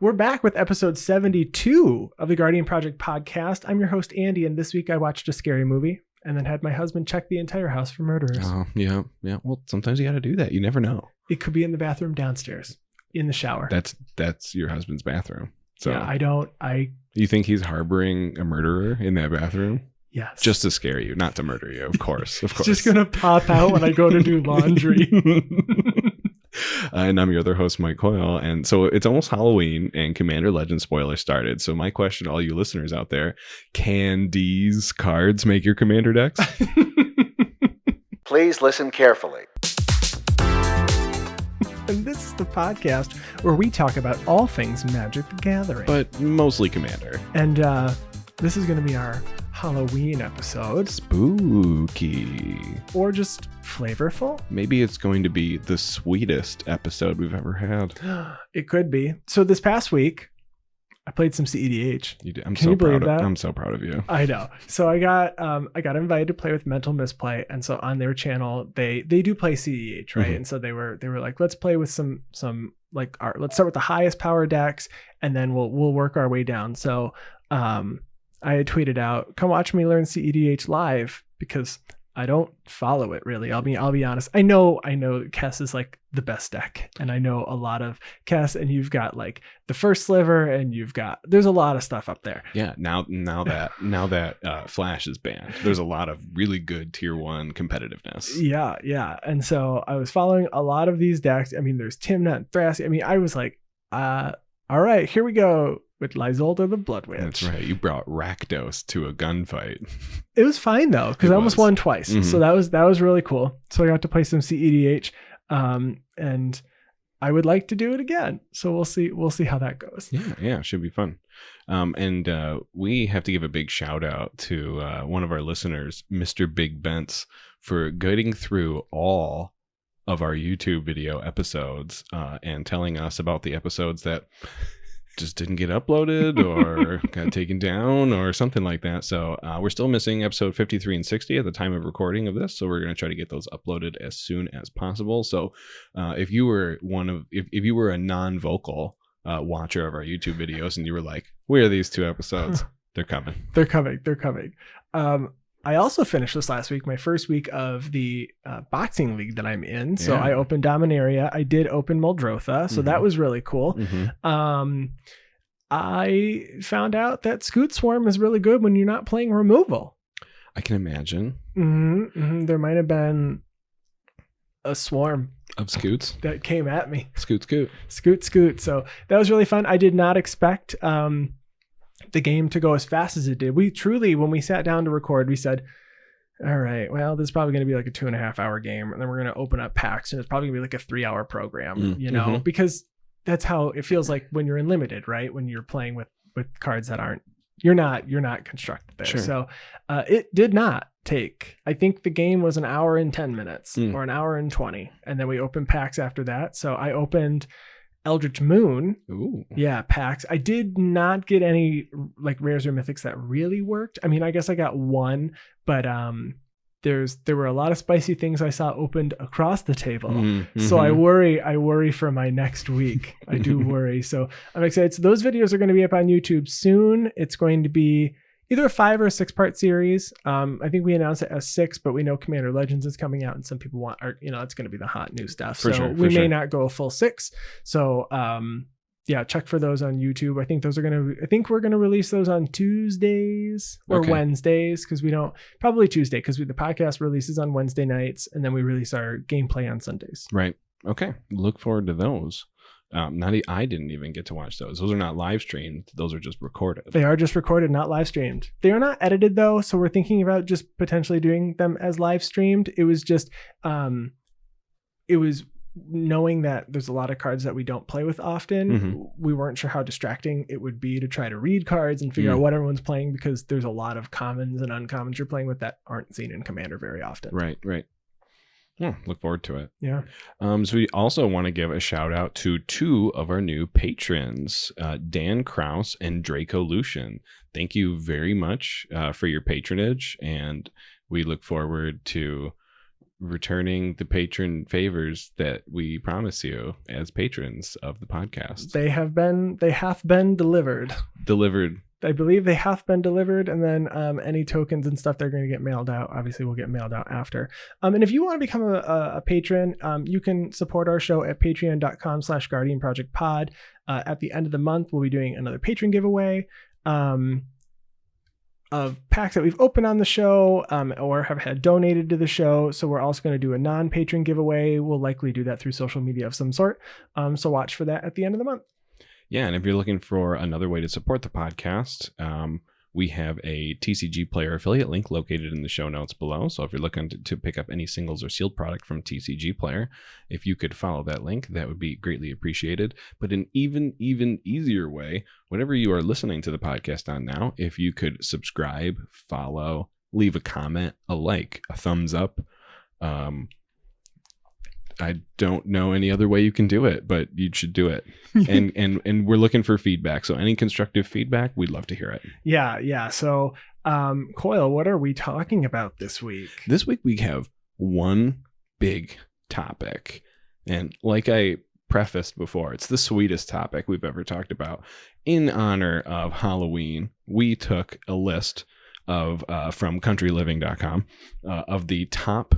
We're back with episode 72 of the Guardian Project podcast. I'm your host, Andy, and this week I watched a scary movie and then had my husband check the entire house for murderers. Oh, yeah. Well, sometimes you got to do that. You never know. It could be in the bathroom downstairs, in the shower. That's your husband's bathroom. So yeah, You think he's harboring a murderer in that bathroom? Yes. Just to scare you, not to murder you, of course. Of course. Just going to pop out when I go to do laundry. And I'm your other host, Mike Coyle. And so it's almost Halloween and Commander Legends spoiler started. So my question to all you listeners out there, can these cards make your Commander decks? Please listen carefully. And this is the podcast where we talk about all things Magic the Gathering. But mostly Commander. And this is going to be our Halloween episode. Spooky. Or just flavorful. Maybe it's going to be the sweetest episode we've ever had. It could be. So this past week, I played some CEDH. You did. I'm Can you believe that? I'm so proud of you. I know. So I got invited to play with Mental Misplay, and so on their channel they do play CEDH, right? Mm-hmm. And so they were like, let's play with some like art. Let's start with the highest power decks, and then we'll work our way down. So I had tweeted out, come watch me learn CEDH live, because I don't follow it really. I'll be honest. I know Kess is like the best deck, and I know a lot of Kess, and you've got like the first sliver, and there's a lot of stuff up there. Yeah. Now that Flash is banned, there's a lot of really good tier 1 competitiveness. Yeah. And so I was following a lot of these decks. I mean, there's Timnut and Thrasky. I mean, I was like, all right, here we go. With Lysolda the Blood Witch. That's right. You brought Rakdos to a gunfight. It was fine though, because I almost won twice. Mm-hmm. So that was really cool. So I got to play some CEDH, and I would like to do it again. So we'll see how that goes. Yeah, should be fun. And we have to give a big shout out to one of our listeners, Mr. Big Bents, for guiding through all of our YouTube video episodes and telling us about the episodes that just didn't get uploaded or got taken down or something like that. So we're still missing episode 53 and 60 at the time of recording of this. So we're going to try to get those uploaded as soon as possible. So if you were if you were a non-vocal watcher of our YouTube videos and you were like, where are these 2 episodes? They're coming. They're coming. I also finished this last week, my first week of the boxing league that I'm in. So I opened Dominaria. I did open Muldrotha. So that was really cool. Mm-hmm. I found out that Scoot Swarm is really good when you're not playing removal. I can imagine. Mm-hmm. There might have been a swarm of Scoots that came at me. Scoot. So that was really fun. I did not expect the game to go as fast as it did. We truly, when we sat down to record, we said, all right, well, this is probably going to be like a 2.5 hour game. And then we're going to open up packs, and it's probably going to be like a 3 hour program, because that's how it feels like when you're in limited, right? When you're playing with cards that you're not constructed there. Sure. So it did not take, I think the game was 1 hour and 10 minutes or 1 hour and 20. And then we opened packs after that. So I opened Eldritch Moon. Ooh. Yeah, packs. I did not get any like rares or mythics that really worked. I mean, I guess I got one, but there were a lot of spicy things I saw opened across the table. Mm-hmm. So I worry for my next week. I do worry. So I'm excited. So those videos are going to be up on YouTube soon. It's going to be either a 5 or a 6 part series. I think we announced it as 6, but we know Commander Legends is coming out, and some people it's going to be the hot new stuff. We may not go a full 6. So check for those on YouTube. I think we're going to release those on Tuesdays or Wednesdays, because probably Tuesday, because the podcast releases on Wednesday nights, and then we release our gameplay on Sundays. Right. Okay. Look forward to those. I didn't even get to watch those. Those are not live streamed. Those are just recorded. They are just recorded, not live streamed. They are not edited though. So we're thinking about just potentially doing them as live streamed. It was just, it was knowing that there's a lot of cards that we don't play with often. Mm-hmm. We weren't sure how distracting it would be to try to read cards and figure out what everyone's playing, because there's a lot of commons and uncommons you're playing with that aren't seen in Commander very often. Right. Yeah, look forward to it. Yeah. So we also want to give a shout out to 2 of our new patrons, Dan Kraus and Draco Lucian. Thank you very much for your patronage, and we look forward to returning the patron favors that we promise you as patrons of the podcast. They have been delivered. I believe they have been delivered, and then any tokens and stuff they're going to get mailed out. Obviously, will get mailed out after. And if you want to become a patron, you can support our show at patreon.com/guardianprojectpod. At the end of the month, we'll be doing another patron giveaway of packs that we've opened on the show or have had donated to the show. So we're also going to do a non-patron giveaway. We'll likely do that through social media of some sort. So watch for that at the end of the month. Yeah, and if you're looking for another way to support the podcast, we have a TCG Player affiliate link located in the show notes below. So if you're looking to pick up any singles or sealed product from TCG Player, if you could follow that link, that would be greatly appreciated. But an even easier way, whatever you are listening to the podcast on now, if you could subscribe, follow, leave a comment, a like, a thumbs up. I don't know any other way you can do it, but you should do it. And we're looking for feedback. So any constructive feedback, we'd love to hear it. Yeah. So, Coyle, what are we talking about this week? This week we have one big topic. And like I prefaced before, it's the sweetest topic we've ever talked about. In honor of Halloween, we took a list of from countryliving.com of the top.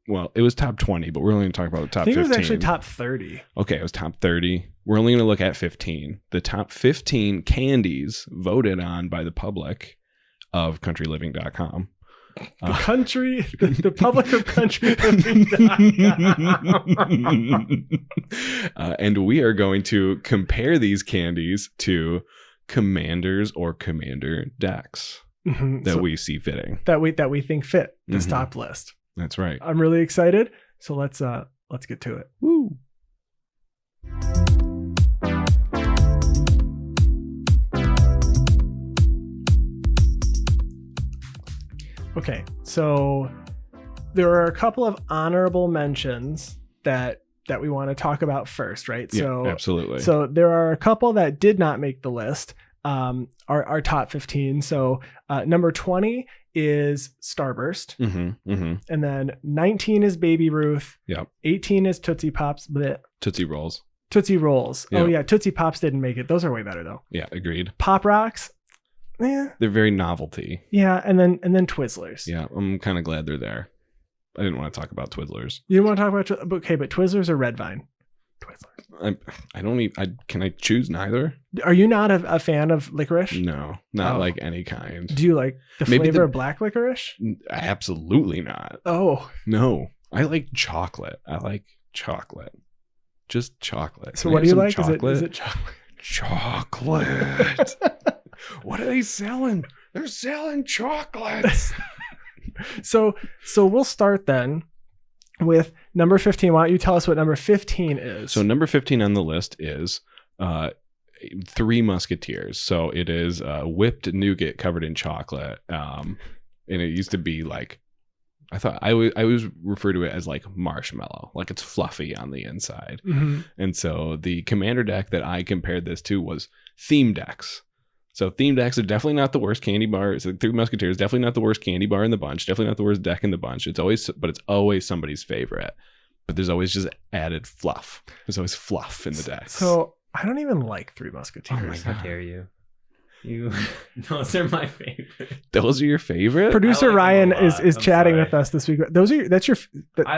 Well, it was top 20, but we're only going to talk about the top 15. I think it was actually top 30. Okay, it was top 30. We're only going to look at 15. The top 15 candies voted on by the public of countryliving.com. The public of countryliving.com. And we are going to compare these candies to commanders or commander decks that we see fitting. That we think fit this top list. That's right. I'm really excited. So let's get to it. Woo. Okay, so there are a couple of honorable mentions that we want to talk about first, right? Yeah, so absolutely. So there are a couple that did not make the list. Our top 15. So number 20 is Starburst. And then 19 is Baby Ruth. Yep. 18 is Tootsie Pops. Bleh. Tootsie Rolls. Tootsie Rolls. Yep. Oh yeah, Tootsie Pops didn't make it. Those are way better though. Yeah, agreed. Pop Rocks. Yeah. They're very novelty. Yeah, and then Twizzlers. Yeah, I'm kind of glad they're there. I didn't want to talk about Twizzlers. You didn't want to talk about okay, but Twizzlers or Red Vine? Twizzlers. I don't even. Can I choose neither? Are you not a fan of licorice? No, not like any kind. Do you like the flavor of black licorice? Absolutely not. Oh no, I like chocolate. Just chocolate. So what do you like? Is it chocolate? Chocolate. What are they selling? They're selling chocolates. So we'll start then with number 15. Why don't you tell us what number 15 is? So number 15 on the list is Three Musketeers. So it is whipped nougat covered in chocolate. And it used to be like, I always refer to it as like marshmallow, like it's fluffy on the inside. And so the commander deck that I compared this to was theme decks. So theme decks are definitely not the worst candy bar. So Three Musketeers definitely not the worst candy bar in the bunch. Definitely not the worst deck in the bunch. It's always somebody's favorite. But there's always just added fluff. There's always fluff in the decks. So I don't even like Three Musketeers. Oh my God. How dare you? Those are my favorite. Those are your favorite? Producer like Ryan is chatting with us this week. I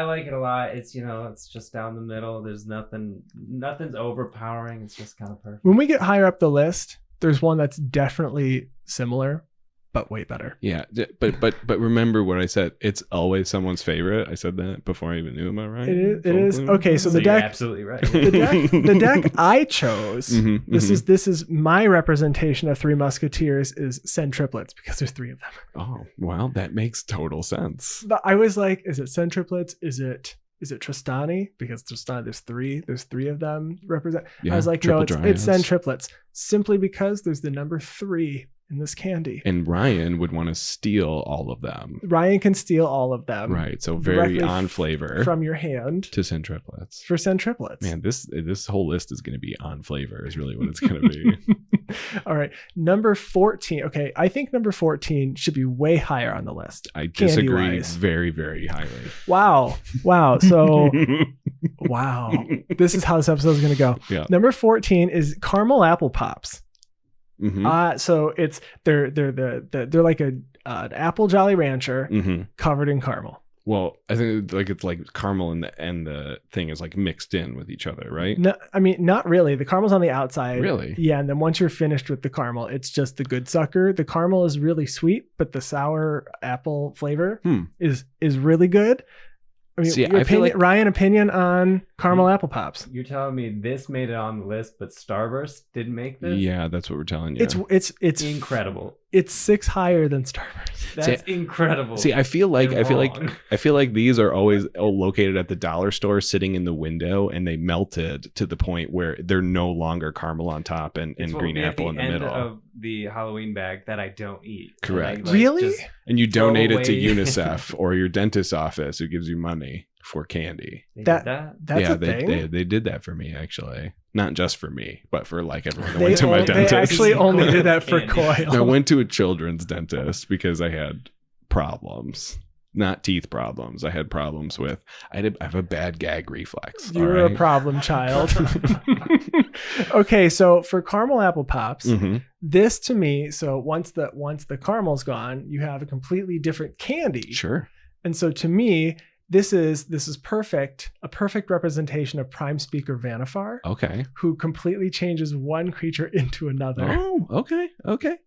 like it a lot. It's it's just down the middle. There's nothing's overpowering. It's just kind of perfect. When we get higher up the list, there's one that's definitely similar, but way better. Yeah, but remember what I said. It's always someone's favorite. I said that before I even knew. Am I right? It is. Okay, so the deck. You're absolutely right. The deck I chose. This is my representation of Three Musketeers is Send Triplets because there's three of them. Oh, well, that makes total sense. But I was like, is it Send Triplets? Is it Tristani? Because Tristani, there's three of them represent. Yeah, I was like, no, it's Send Triplets simply because there's the number 3 in this candy. And Ryan would want to steal all of them. Ryan can steal all of them. Right. So very directly on flavor from your hand to send triplets. for send triplets. Man, this whole list is going to be on flavor is really what it's going to be. All right. Number 14. Okay. I think number 14 should be way higher on the list. I disagree candy-wise. very, very highly. Wow. So, wow. This is how this episode is going to go. Yeah. Number 14 is caramel apple pops. Mm-hmm. So they're like an apple Jolly Rancher Mm-hmm. covered in caramel. Well, I think it's like caramel and the thing is like mixed in with each other, right? No, I mean, not really. The caramel's on the outside. Really? Yeah, and then once you're finished with the caramel, it's just the good sucker. The caramel is really sweet, but the sour apple flavor is really good. I mean, See, your I feel like Ryan, opinion on caramel apple pops? You're telling me this made it on the list, but Starburst didn't make this? yeah, that's what we're telling you. It's incredible. It's 6 higher than Starburst. That's incredible. See, I feel like these are always located at the dollar store, sitting in the window, and they melted to the point where they're no longer caramel on top and green apple in the middle. Of the Halloween bag that I don't eat. Correct. Really? And you donate it to away. UNICEF or your dentist's office, who gives you money for candy. That's a thing. They did that for me, actually. Not just for me, but for like everyone that They went to my dentist. They actually only did that for Candy. Coyle. I went to a children's dentist because I had problems. Not teeth problems. I had problems with, I have a bad gag reflex. You're a problem child. Okay, so for caramel apple pops, this to me, so once the caramel's gone, you have a completely different candy. Sure. And so to me, this is perfect, a perfect representation of Prime Speaker Vanifar, Okay. who completely changes one creature into another. Oh, okay.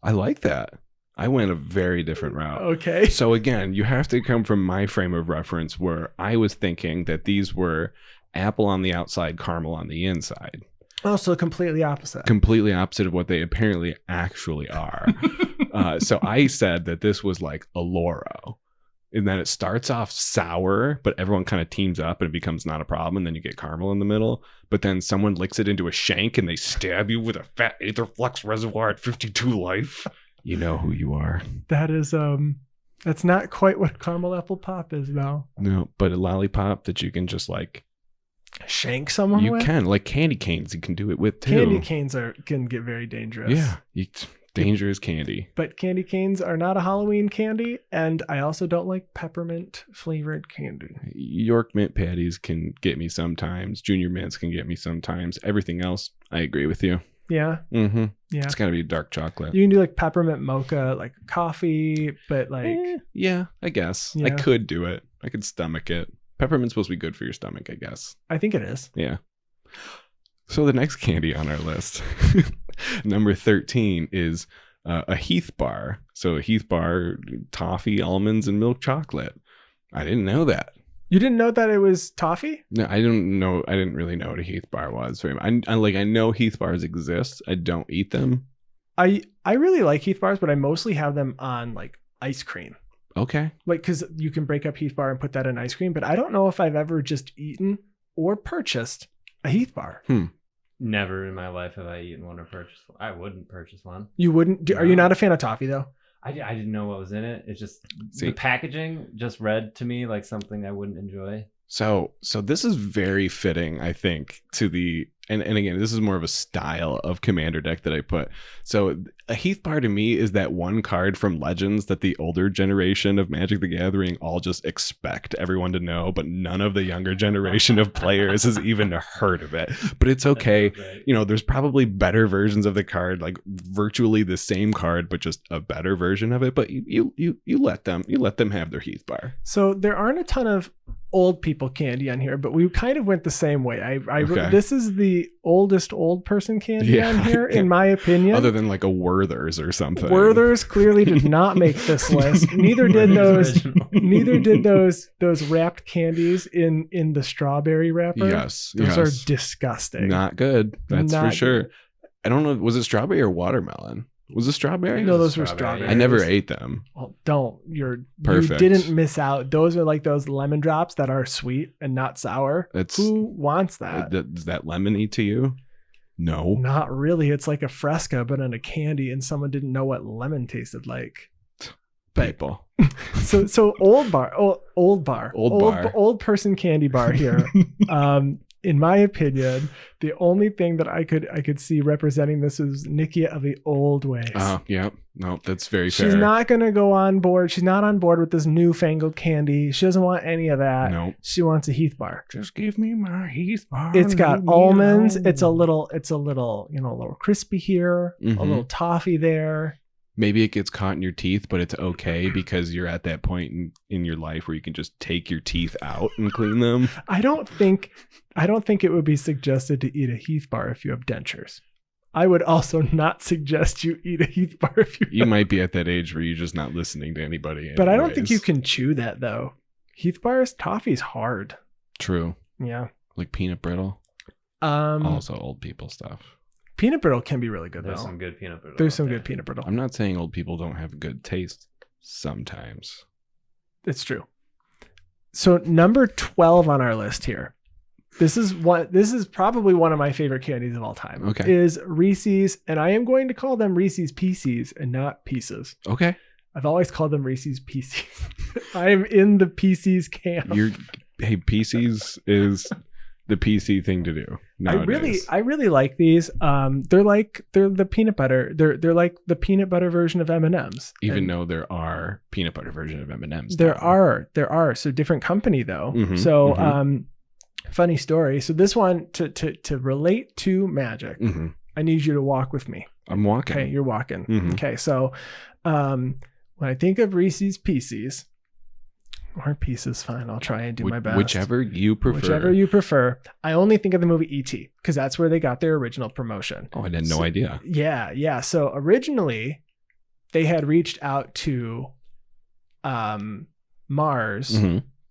I like that. I went a very different route. Okay. So again, you have to come from my frame of reference where I was thinking that these were apple on the outside, caramel on the inside. Also completely opposite. Completely opposite of what they apparently actually are. So I said that this was like a Loro. And then it starts off sour, but everyone kind of teams up and it becomes not a problem. And then you get caramel in the middle. But then someone licks it into a shank and they stab you with a fat Aetherflux reservoir at 52 life. You know who you are. That is that's not quite what caramel apple pop is though. No, but a lollipop that you can just like shank someone you with? can, like candy canes you can do it with too. Candy canes can get very dangerous. Yeah, dangerous candy. But candy canes are not a Halloween candy, and I also don't like peppermint flavored candy. York mint patties can get me sometimes. Junior mints can get me sometimes. Everything else, I agree with you. Yeah. Mm-hmm. Yeah. It's got to be dark chocolate. You can do like peppermint mocha, like coffee, but like yeah, I guess. Yeah. I could do it. I could stomach it. Peppermint's supposed to be good for your stomach, I guess. I think it is. Yeah. So the next candy on our list, number 13, is a Heath bar. So a Heath bar, toffee, almonds, and milk chocolate. I didn't know that. You didn't know that it was toffee? No, I didn't know. I didn't really know what a Heath bar was. I know Heath bars exist. I don't eat them. I really like Heath bars, but I mostly have them on like ice cream. Okay. Like, because you can break up Heath bar and put that in ice cream, but I don't know if I've ever just eaten or purchased a Heath bar. Never in my life have I eaten one or purchased one. I wouldn't purchase one. You wouldn't? Are you not a fan of toffee though? I didn't know what was in it. It's just the packaging just read to me like something I wouldn't enjoy. So this is very fitting, I think, to the and again, this is more of a style of commander deck that I put. So a Heath bar to me is that one card from Legends that the older generation of Magic the Gathering all just expect everyone to know, but none of the younger generation of players has even heard of it. But it's okay. Right. You know, there's probably better versions of the card, like virtually the same card, but just a better version of it. But you let them have their Heath bar. So there aren't a ton of old people candy on here, but we kind of went the same way. Okay. This is the oldest old person candy on here, in my opinion. Other than like a Werther's or something. Werther's clearly did not make this list. Neither did those wrapped candies in the strawberry wrapper. Yes. Those are disgusting. Not good. That's Not for sure. good. I don't know. Was it strawberry or watermelon? Was it strawberry? No, those were Strawberry. strawberries. I never ate them. Well, don't. You Perfect. didn't miss out. Those are like those lemon drops that are sweet and not sour. That's Who wants that? Is that lemony to you? No. Not really. It's like a Fresca, but in a candy, and someone didn't know what lemon tasted like. People. So old person candy bar here. In my opinion, the only thing that I could see representing this is Nikia of the old ways. Yeah. No, that's very fair. She's not going to go on board. She's not on board with this newfangled candy. She doesn't want any of that. No. She wants a Heath bar. Just give me my Heath bar. It's got almonds. It's a little, a little crispy here, a little toffee there. Maybe it gets caught in your teeth, but it's okay because you're at that point in your life where you can just take your teeth out and clean them. I don't think it would be suggested to eat a Heath bar if you have dentures. I would also not suggest you eat a Heath bar if you might be at that age where you're just not listening to anybody. Anyways. But I don't think you can chew that though. Heath bars, toffee's hard. True. Yeah. Like peanut brittle. Also old people stuff. Peanut brittle can be really good though. There's some good peanut brittle. There's some good peanut brittle. I'm not saying old people don't have good taste sometimes. It's true. So number 12 on our list here. This is probably one of my favorite candies of all time. Okay. Is Reese's, and I am going to call them Reese's Pieces and not Pieces. Okay. I've always called them Reese's Pieces. I am in the Pieces camp. Pieces is the PC thing to do nowadays. I really like these. They're the peanut butter. They're like the peanut butter version of M&Ms. Even though there are peanut butter version of M&Ms. There are. So different company though. So funny story. So this one to relate to magic, I need you to walk with me. I'm walking. Okay, you're walking. Okay, so when I think of Reese's Pieces, or Pieces, fine, I'll try and do my best. Whichever you prefer. I only think of the movie E.T. because that's where they got their original promotion. Oh, I had no idea. Yeah. So originally, they had reached out to Mars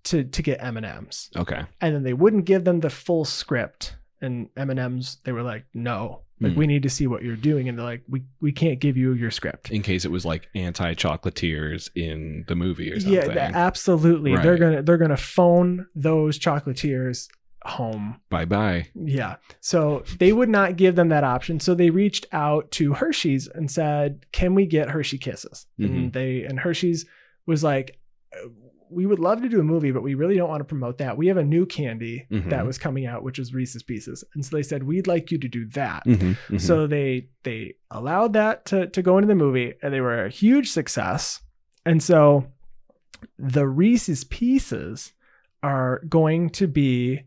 to get M&Ms. Okay. And then they wouldn't give them the full script. And M&Ms, they were like, no. We need to see what you're doing. And they're like, we can't give you your script. In case it was like anti-chocolatiers in the movie or something. Yeah, absolutely. Right. They're gonna phone those chocolatiers home. Bye-bye. Yeah. So they would not give them that option. So they reached out to Hershey's and said, can we get Hershey Kisses? And Hershey's was like, we would love to do a movie, but we really don't want to promote that. We have a new candy that was coming out, which is Reese's Pieces. And so they said, we'd like you to do that. So they allowed that to go into the movie, and they were a huge success. And so the Reese's Pieces are going to be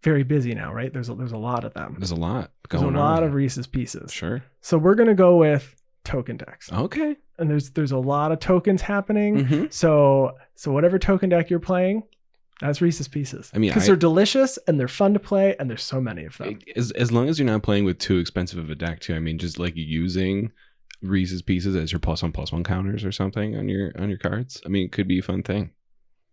very busy now, right? There's a lot of them. There's a lot going on. There's a lot of Reese's Pieces. Sure. So we're going to go with token decks. Okay. And there's a lot of tokens happening. So whatever token deck you're playing, that's Reese's Pieces. I mean, because they're delicious and they're fun to play, and there's so many of them. As long as you're not playing with too expensive of a deck too. I mean, just like using Reese's Pieces as your +1/+1 counters or something on your cards. I mean, it could be a fun thing.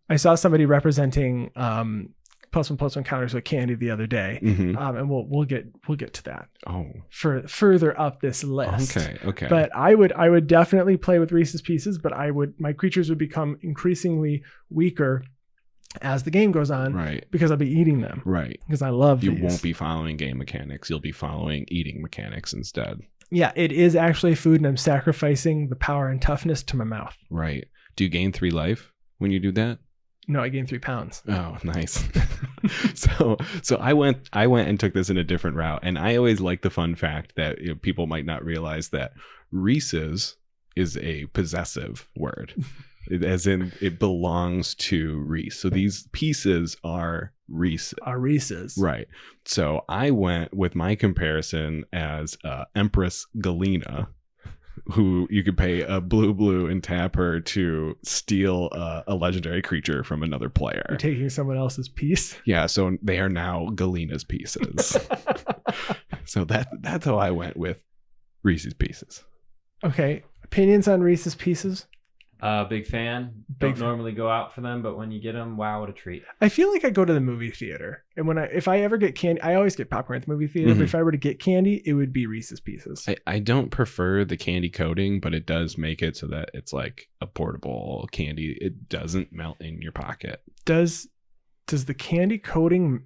I saw somebody representing +1/+1 counters with candy the other day, and we'll get to that. Oh, further up this list. Okay. But I would definitely play with Reese's Pieces, but my creatures would become increasingly weaker as the game goes on, right? Because I'll be eating them, right? Because I love these. You won't be following game mechanics; you'll be following eating mechanics instead. Yeah, it is actually food, and I'm sacrificing the power and toughness to my mouth. Right. Do you gain 3 life when you do that? No, I gained 3 pounds. Oh, nice. So I went and took this in a different route, and I always like the fun fact that people might not realize that Reese's is a possessive word, as in it belongs to Reese. So these pieces are Reese's. Right. So I went with my comparison as Empress Galena, who you could pay a blue and tap her to steal a legendary creature from another player. You're taking someone else's piece? Yeah, so they are now Galena's pieces. So that's how I went with Reese's Pieces. Okay. Opinions on Reese's Pieces? Big fan. Don't normally go out for them, but when you get them, wow, what a treat. I feel like I go to the movie theater, and if I ever get candy, I always get popcorn at the movie theater, but if I were to get candy, it would be Reese's Pieces. I don't prefer the candy coating, but it does make it so that it's like a portable candy. It doesn't melt in your pocket. Does the candy coating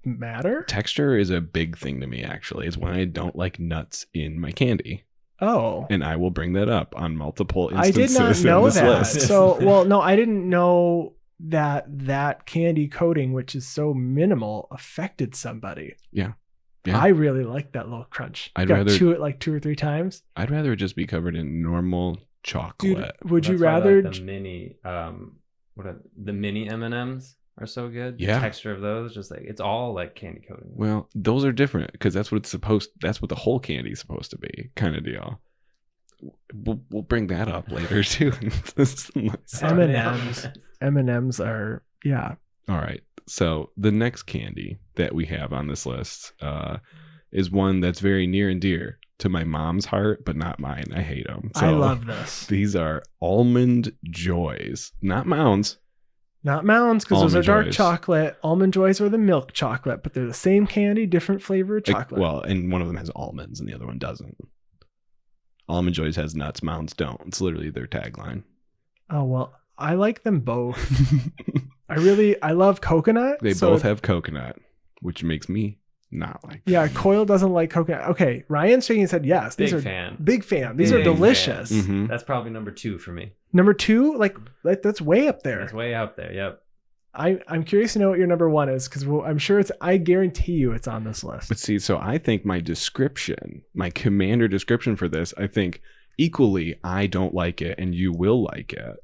matter? Texture is a big thing to me, actually. It's why I don't like nuts in my candy. Oh. And I will bring that up on multiple I did instances not know in this that. list. So, well, no, I didn't know that candy coating, which is so minimal, affected somebody. Yeah. I really like that little crunch. I'd Got rather chew it like 2 or 3 times. I'd rather it just be covered in normal chocolate. Dude, would you That's why I rather like the mini the mini M&Ms are so good. Yeah. The texture of those, just like it's all like candy coating. Well, those are different because that's what the whole candy is supposed to be, kind of deal. We'll bring that up later too. M&Ms are, yeah. All right. So the next candy that we have on this list is one that's very near and dear to my mom's heart, but not mine. I hate them. So I love this. These are Almond Joys, not Mounds. Not Mounds, because those are Almond dark Joys. chocolate. Almond Joys are the milk chocolate, but they're the same candy, different flavor chocolate. Well, and one of them has almonds and the other one doesn't. Almond Joys has nuts, Mounds don't. It's literally their tagline. Oh, well, I like them both. I love coconut. They both have coconut, which makes me not like them. Yeah, Coyle doesn't like coconut. Okay, Ryan's shaking his head. Yes, these Big are fan. big fan. These Big are delicious. fan. Mhm. That's probably number 2 for me. Number 2, like that's way up there. It's way up there. Yep. I'm curious to know what your number 1 is because I'm sure I guarantee you it's on this list. But see, so I think my commander description for this, I think equally I don't like it and you will like it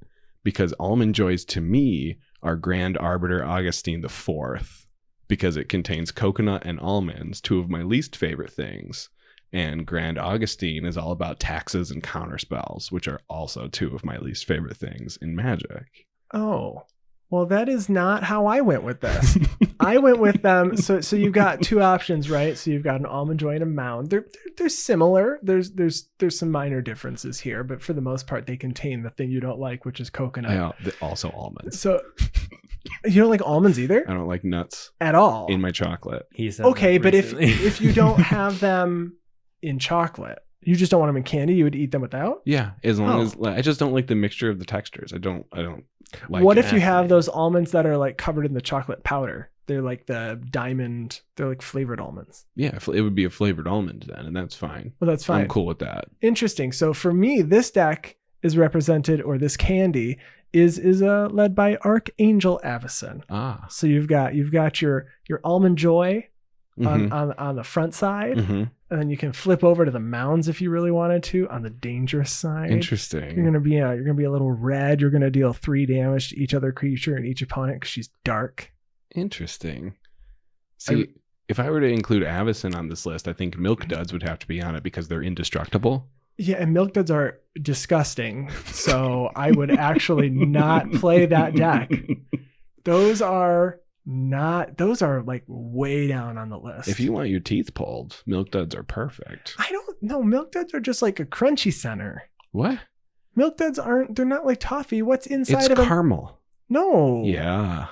because Almond Joys to me are Grand Arbiter Augustine IV because it contains coconut and almonds, 2 of my least favorite things. And Grand Augustine is all about taxes and counterspells, which are also 2 of my least favorite things in Magic. Oh, well, that is not how I went with this. I went with them. So you've got 2 options, right? So you've got an Almond Joy and a Mound. They're similar. There's some minor differences here, but for the most part, they contain the thing you don't like, which is coconut. Also almonds. So you don't like almonds either? I don't like nuts At all. in my chocolate. He said Okay, that but recently. if you don't have them in chocolate, you just don't want them in candy, you would eat them without? Yeah, as long as I just don't like the mixture of the textures. I don't like What it. if you have those almonds that are like covered in the chocolate powder? They're like the diamond, they're like flavored almonds. Yeah, it would be a flavored almond then, and that's fine. Well, that's fine. I'm cool with that. Interesting. So for me, this deck is represented, or this candy is led by Archangel Avacyn. Ah. So you've got your Almond Joy Mhm. on the front side, Mhm. and then you can flip over to the Mounds if you really wanted to on the dangerous side. Interesting. You're gonna be a little red. You're gonna deal 3 damage to each other creature and each opponent because she's dark. Interesting. See, if I were to include Avacyn on this list, I think Milk Duds would have to be on it because they're indestructible. Yeah, and Milk Duds are disgusting. So I would actually not play that deck. Those are like way down on the list. If you want your teeth pulled, Milk Duds are perfect. I don't know. Milk Duds are just like a crunchy center. What? Milk Duds they're not like toffee. What's inside It's of them? caramel. No. Yeah.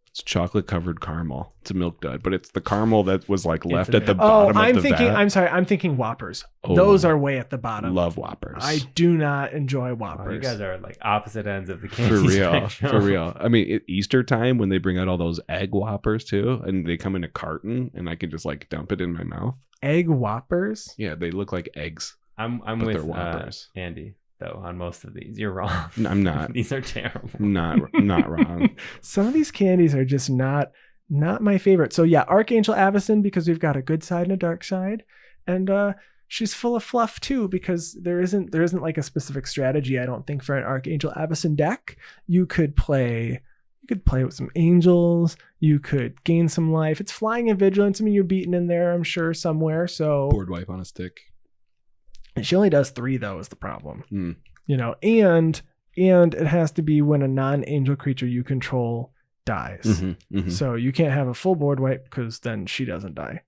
It's chocolate covered caramel. It's a Milk Dud, but it's the caramel that was like left at the bottom of the vat. I'm thinking Whoppers. Oh, Those are way at the bottom. Love Whoppers. I do not enjoy Wow, Whoppers. you guys are like opposite ends of the For candy real. spectrum. For real. I mean, at Easter time when they bring out all those egg Whoppers too, and they come in a carton and I can just like dump it in my mouth. Egg Whoppers? Yeah, they look like eggs. I'm But with they're Whoppers. Andy though on most of these. You're wrong. I'm not. These are terrible. I'm not wrong. Some of these candies are just not my favorite. So yeah, Archangel Avacyn because we've got a good side and a dark side. And she's full of fluff too because there isn't like a specific strategy I don't think for an Archangel Avacyn deck. You could play with some angels, you could gain some life. It's flying and vigilance. I mean, you're beaten in there, I'm sure, somewhere. So Board wipe on a stick. she only does 3 though is the problem. Mm. You know, and it has to be when a non-angel creature you control dies. Mm-hmm, mm-hmm. So you can't have a full board wipe because then she doesn't die.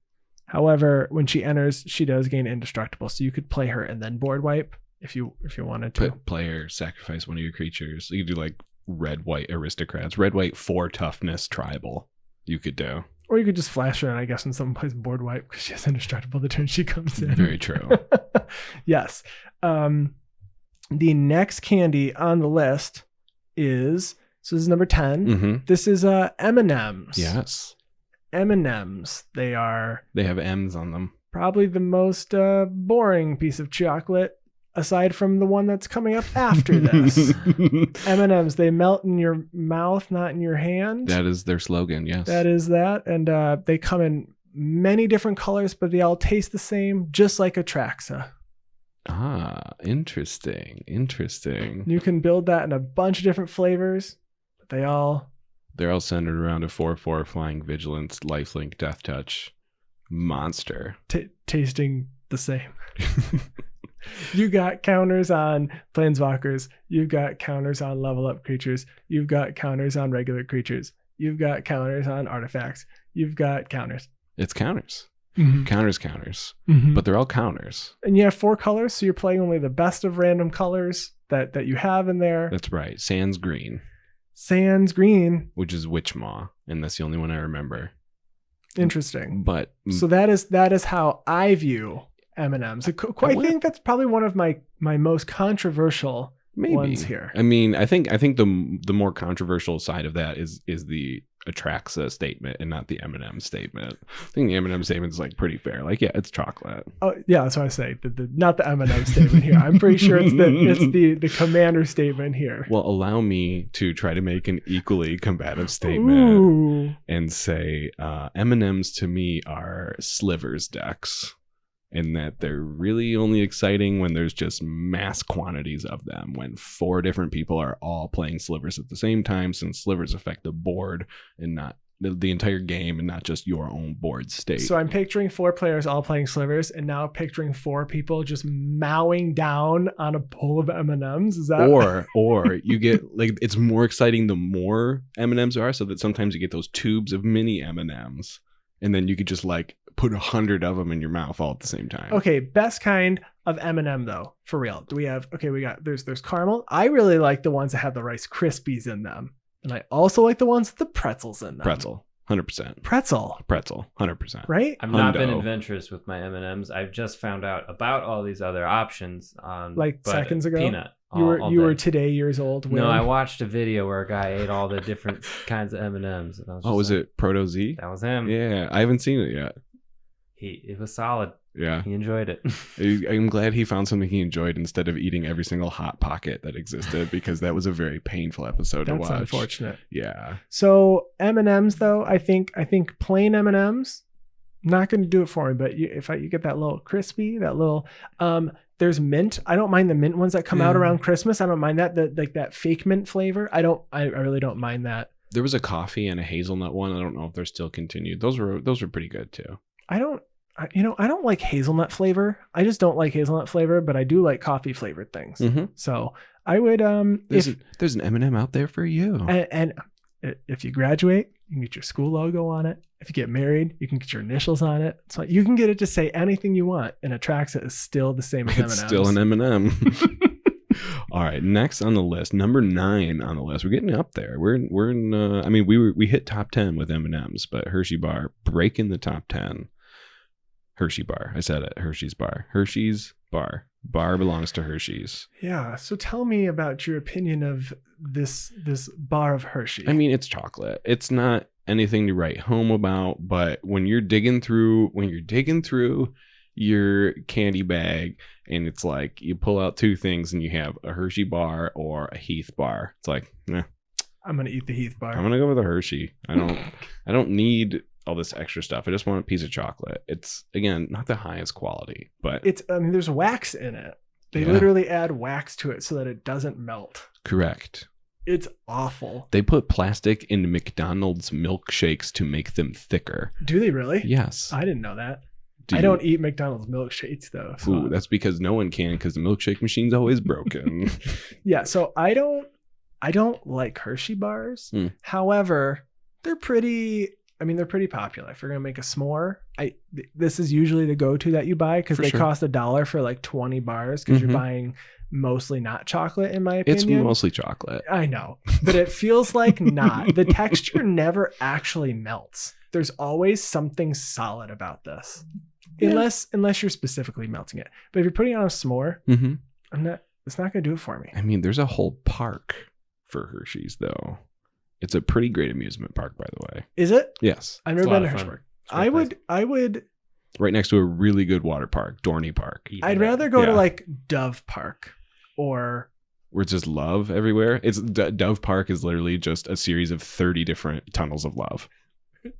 However, when she enters, she does gain indestructible. So you could play her and then board wipe if you wanted to. Player sacrifice one of your creatures. You could do like red white aristocrats, red white 4 toughness tribal. You could do. Or you could just flash her, and I guess when someone plays board wipe because she has indestructible the turn she comes in. Very true. Yes. The next candy on the list is, so this is number 10. Mm-hmm. This is M&M's. Yes. M&Ms. They are They have M's on them. probably the most boring piece of chocolate aside from the one that's coming up after this. M&Ms, they melt in your mouth, not in your hand. That is their slogan, yes. That is that. And they come in many different colors, but they all taste the same, just like a Traxa. Ah, interesting. You can build that in a bunch of different flavors, but they're all centered around a 4/4 flying vigilance, lifelink, death touch monster. tasting the same. You got counters on planeswalkers. You've got counters on level up creatures. You've got counters on regular creatures. You've got counters on artifacts. You've got counters. It's counters. Mm-hmm. Counters. Mm-hmm. But they're all counters. And you have 4 colors, so you're playing only the best of random colors that you have in there. That's right. Sans green. Sans green. Which is Witchmaw, and that's the only one I remember. Interesting. But so that is how I view M&Ms. I think that's probably one of my most controversial ones here. I mean, I think the more controversial side of that is the Atraxa statement and not the M&M statement. I think the M&M statement is like pretty fair. Like, yeah, it's chocolate. Oh yeah, that's what I say. Not the M&M statement here. I'm pretty sure it's the commander statement here. Well, allow me to try to make an equally combative statement and say M&Ms to me are slivers decks. And that they're really only exciting when there's just mass quantities of them, when 4 different people are all playing slivers at the same time, since slivers affect the board and not the entire game and not just your own board state. So I'm picturing 4 players all playing slivers, and now picturing 4 people just mowing down on a bowl of M&Ms. Is that or you get like, it's more exciting the more M&Ms there are, so that sometimes you get those tubes of mini M&Ms, and then you could just like put 100 of them in your mouth all at the same time. Okay, best kind of M&M though, for real. Do we have? Okay, we got there's caramel. I really like the ones that have the Rice Krispies in them, and I also like the ones with the pretzels in them. Pretzel, 100%. Pretzel, 100%. Right? I've not been adventurous with my M&Ms. I've just found out about all these other options on seconds ago. Peanut. You were today years old. No, I watched a video where a guy ate all the different kinds of M&Ms. And was it Proto Z? That was him. Yeah, I haven't seen it yet. It was solid. Yeah. He enjoyed it. I'm glad he found something he enjoyed instead of eating every single Hot Pocket that existed, because that was a very painful episode to watch. That's unfortunate. Yeah. So M&Ms though, I think plain M&Ms, not going to do it for me. But if you get that little crispy, that little there's mint. I don't mind the mint ones that come out around Christmas. I don't mind that that fake mint flavor. I really don't mind that. There was a coffee and a hazelnut one. I don't know if they're still continued. Those were pretty good too. I don't like hazelnut flavor. I just don't like hazelnut flavor, but I do like coffee flavored things. Mm-hmm. So I would there's an M&M out there for you. And if you graduate, you can get your school logo on it. If you get married, you can get your initials on it. So you can get it to say anything you want, and Atraxa is still the same as M&Ms. It's still an M&M. All right, next on the list, number 9 on the list. We're getting up there. We're in. I mean, we hit top 10 with M&Ms, but Hershey Bar breaking the top 10. Hershey Bar. I said it. Hershey's Bar. Hershey's Bar. Bar belongs to Hershey's. Yeah. So tell me about your opinion of this bar of Hershey. I mean, it's chocolate. It's not anything to write home about, but when you're digging through your candy bag and it's like you pull out 2 things and you have a Hershey Bar or a Heath Bar, it's like, nah. I'm gonna eat the Heath Bar. I'm gonna go with a Hershey. I don't need all this extra stuff. I just want a piece of chocolate. It's, again, not the highest quality, but there's wax in it. They literally add wax to it so that it doesn't melt. Correct. It's awful. They put plastic in McDonald's milkshakes to make them thicker. Do they really? Yes. I didn't know that. I don't eat McDonald's milkshakes though. So. Ooh, that's because no one can, because the milkshake machine's always broken. Yeah, so I don't like Hershey bars. However, they're pretty popular. If you're gonna make a s'more, this is usually the go-to that you buy, because they cost $1 for like 20 bars, because you're buying mostly not chocolate, in my opinion. It's mostly chocolate. I know, but it feels like not. The texture never actually melts. There's always something solid about this, unless you're specifically melting it. But if you're putting it on a s'more, it's not gonna do it for me. I mean, there's a whole park for Hershey's though. It's a pretty great amusement park, by the way. Is it? Yes. I've It's never a been to lot of fun. Hersheypark. It's a great I would Right next to a really good water park, Dorney Park, I'd rather go to Yeah. like Dove Park or where it's just love everywhere. It's Dove Park is literally just a series of 30 different tunnels of love.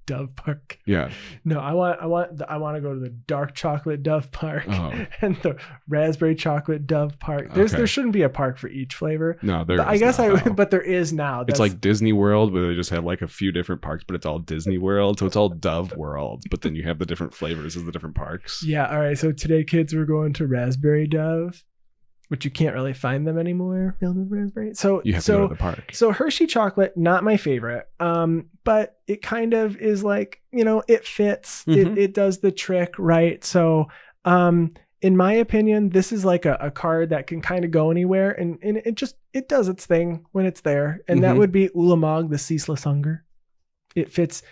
Dove Park. Yeah. No, I want to go to the dark chocolate Dove Park Oh. and the raspberry chocolate Dove Park. Okay. There shouldn't be a park for each flavor. No, there. But I is guess not, though. but there is now. It's like Disney World where they just have like a few different parks, but it's all Disney World. So it's all Dove World, but then you have the different flavors of the different parks. yeah. All right. So today, kids, we're going to Raspberry Dove, which you can't really find them anymore. Filled with raspberry. So You have to go to the park. So Hershey chocolate, not my favorite. But it kind of is like, it fits. Mhm. It does the trick, right? So, in my opinion, this is like a card that can kind of go anywhere, and it does its thing when it's there, and that Mhm. would be Ulamog, the Ceaseless Hunger. It fits.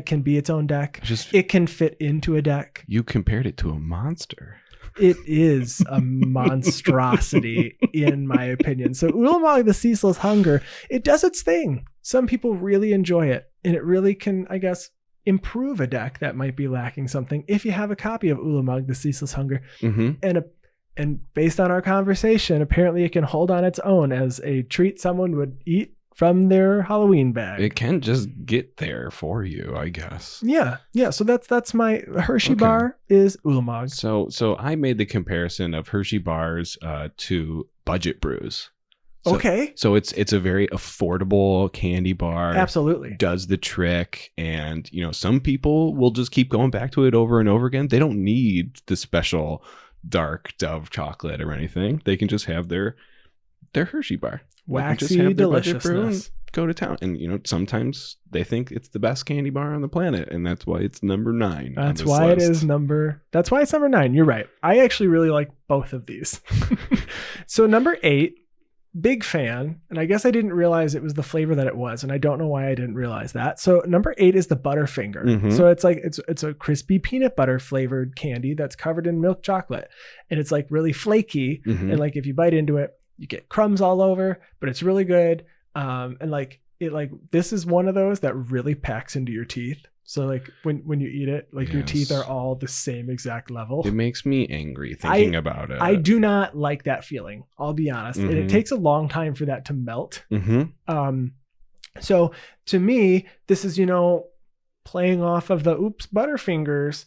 Can be its own deck. It can fit into a deck. You compared it to a monster. It is a monstrosity, in my opinion. So Ulamog, the Ceaseless Hunger, it does its thing. Some people really enjoy it, and it really can, I guess, improve a deck that might be lacking something if you have a copy of Ulamog, the Ceaseless Hunger. Mm-hmm. And based on our conversation, apparently it can hold on its own as a treat someone would eat from their Halloween bag. It can just get there for you, I guess. Yeah. So that's my Hershey Okay. bar is Ulamog. So I made the comparison of Hershey bars to budget brews. So, Okay. So it's a very affordable candy bar. Absolutely. Does the trick, and some people will just keep going back to it over and over again. They don't need the special dark Dove chocolate or anything. They can just have their Hershey bar. They can just Waxy have their budget brew and deliciousness. go to town. And sometimes they think it's the best candy bar on the planet, and that's why it's number 9. That's why it's number 9. You're right. I actually really like both of these. So number 8, big fan. And I guess I didn't realize it was the flavor that it was. And I don't know why I didn't realize that. So number 8 is the Butterfinger. Mhm. So it's like, it's a crispy peanut butter flavored candy that's covered in milk chocolate. And it's like really flaky. Mhm. And like, if you bite into it, you get crumbs all over, but it's really good. And like, this is one of those that really packs into your teeth. So like when you eat it, like your teeth Yes. are all the same exact level. It makes me angry thinking about it. I do not like that feeling. I'll be honest. And it Mhm. takes a long time for that to melt. Mm-hmm. So to me, this is, playing off of the oops Butterfingers.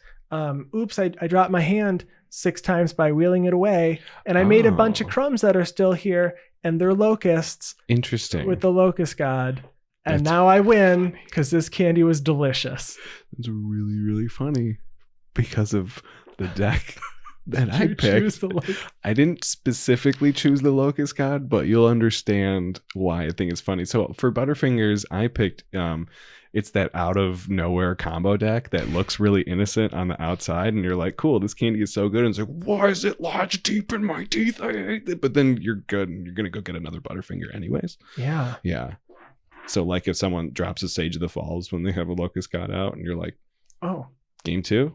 Oops, I dropped my hand 6 times by wheeling it away. And I made a bunch of Oh. crumbs that are still here, and they're locusts Interesting. with the locust god. And That's now I win funny. because this candy was delicious. It's really, really funny because of the deck that I You choose picked. the I didn't specifically choose the Locust God, but you'll understand why I think it's funny. So for Butterfingers, I picked it's that out of nowhere combo deck that looks really innocent on the outside, and you're like, cool, this candy is so good. And it's like, why is it lodged deep in my teeth? I hate it. But then you're good, and you're gonna go get another Butterfinger anyways. Yeah. Yeah. So like if someone drops a Sage of the Falls when they have a Locust God out, and you're like, Oh. game 2?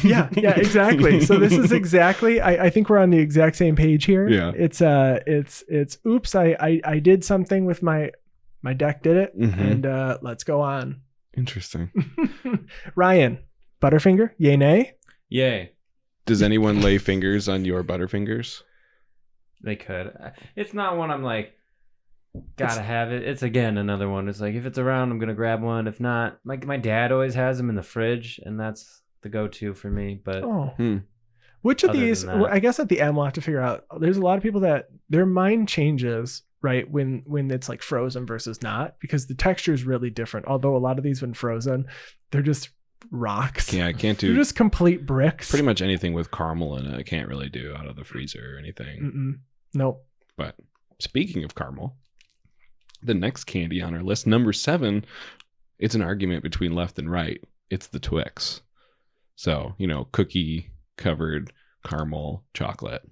Yeah, exactly. So this is exactly, I think we're on the exact same page here. Yeah. It's oops, I did something with my deck did it, Mhm. and let's go on. Interesting. Ryan, Butterfinger, yay, nay? Yay. Does anyone lay fingers on your Butterfingers? They could. It's not one I'm like, gotta have it. It's again another one. It's like if it's around, I'm gonna grab one. If not, my dad always has them in the fridge, and that's the go-to for me. But Oh. Which of Other these, than that. I guess at the end we'll have to figure out, there's a lot of people that their mind changes, right? When it's like frozen versus not, because the texture is really different. Although a lot of these when frozen, they're just rocks. Yeah, I can't They're do just complete bricks. pretty much anything with caramel in it. I can't really do out of the freezer or anything. Mm-mm. Nope. But speaking of caramel, the next candy on our list, number 7, it's an argument between left and right. It's the Twix. So, cookie covered caramel chocolate.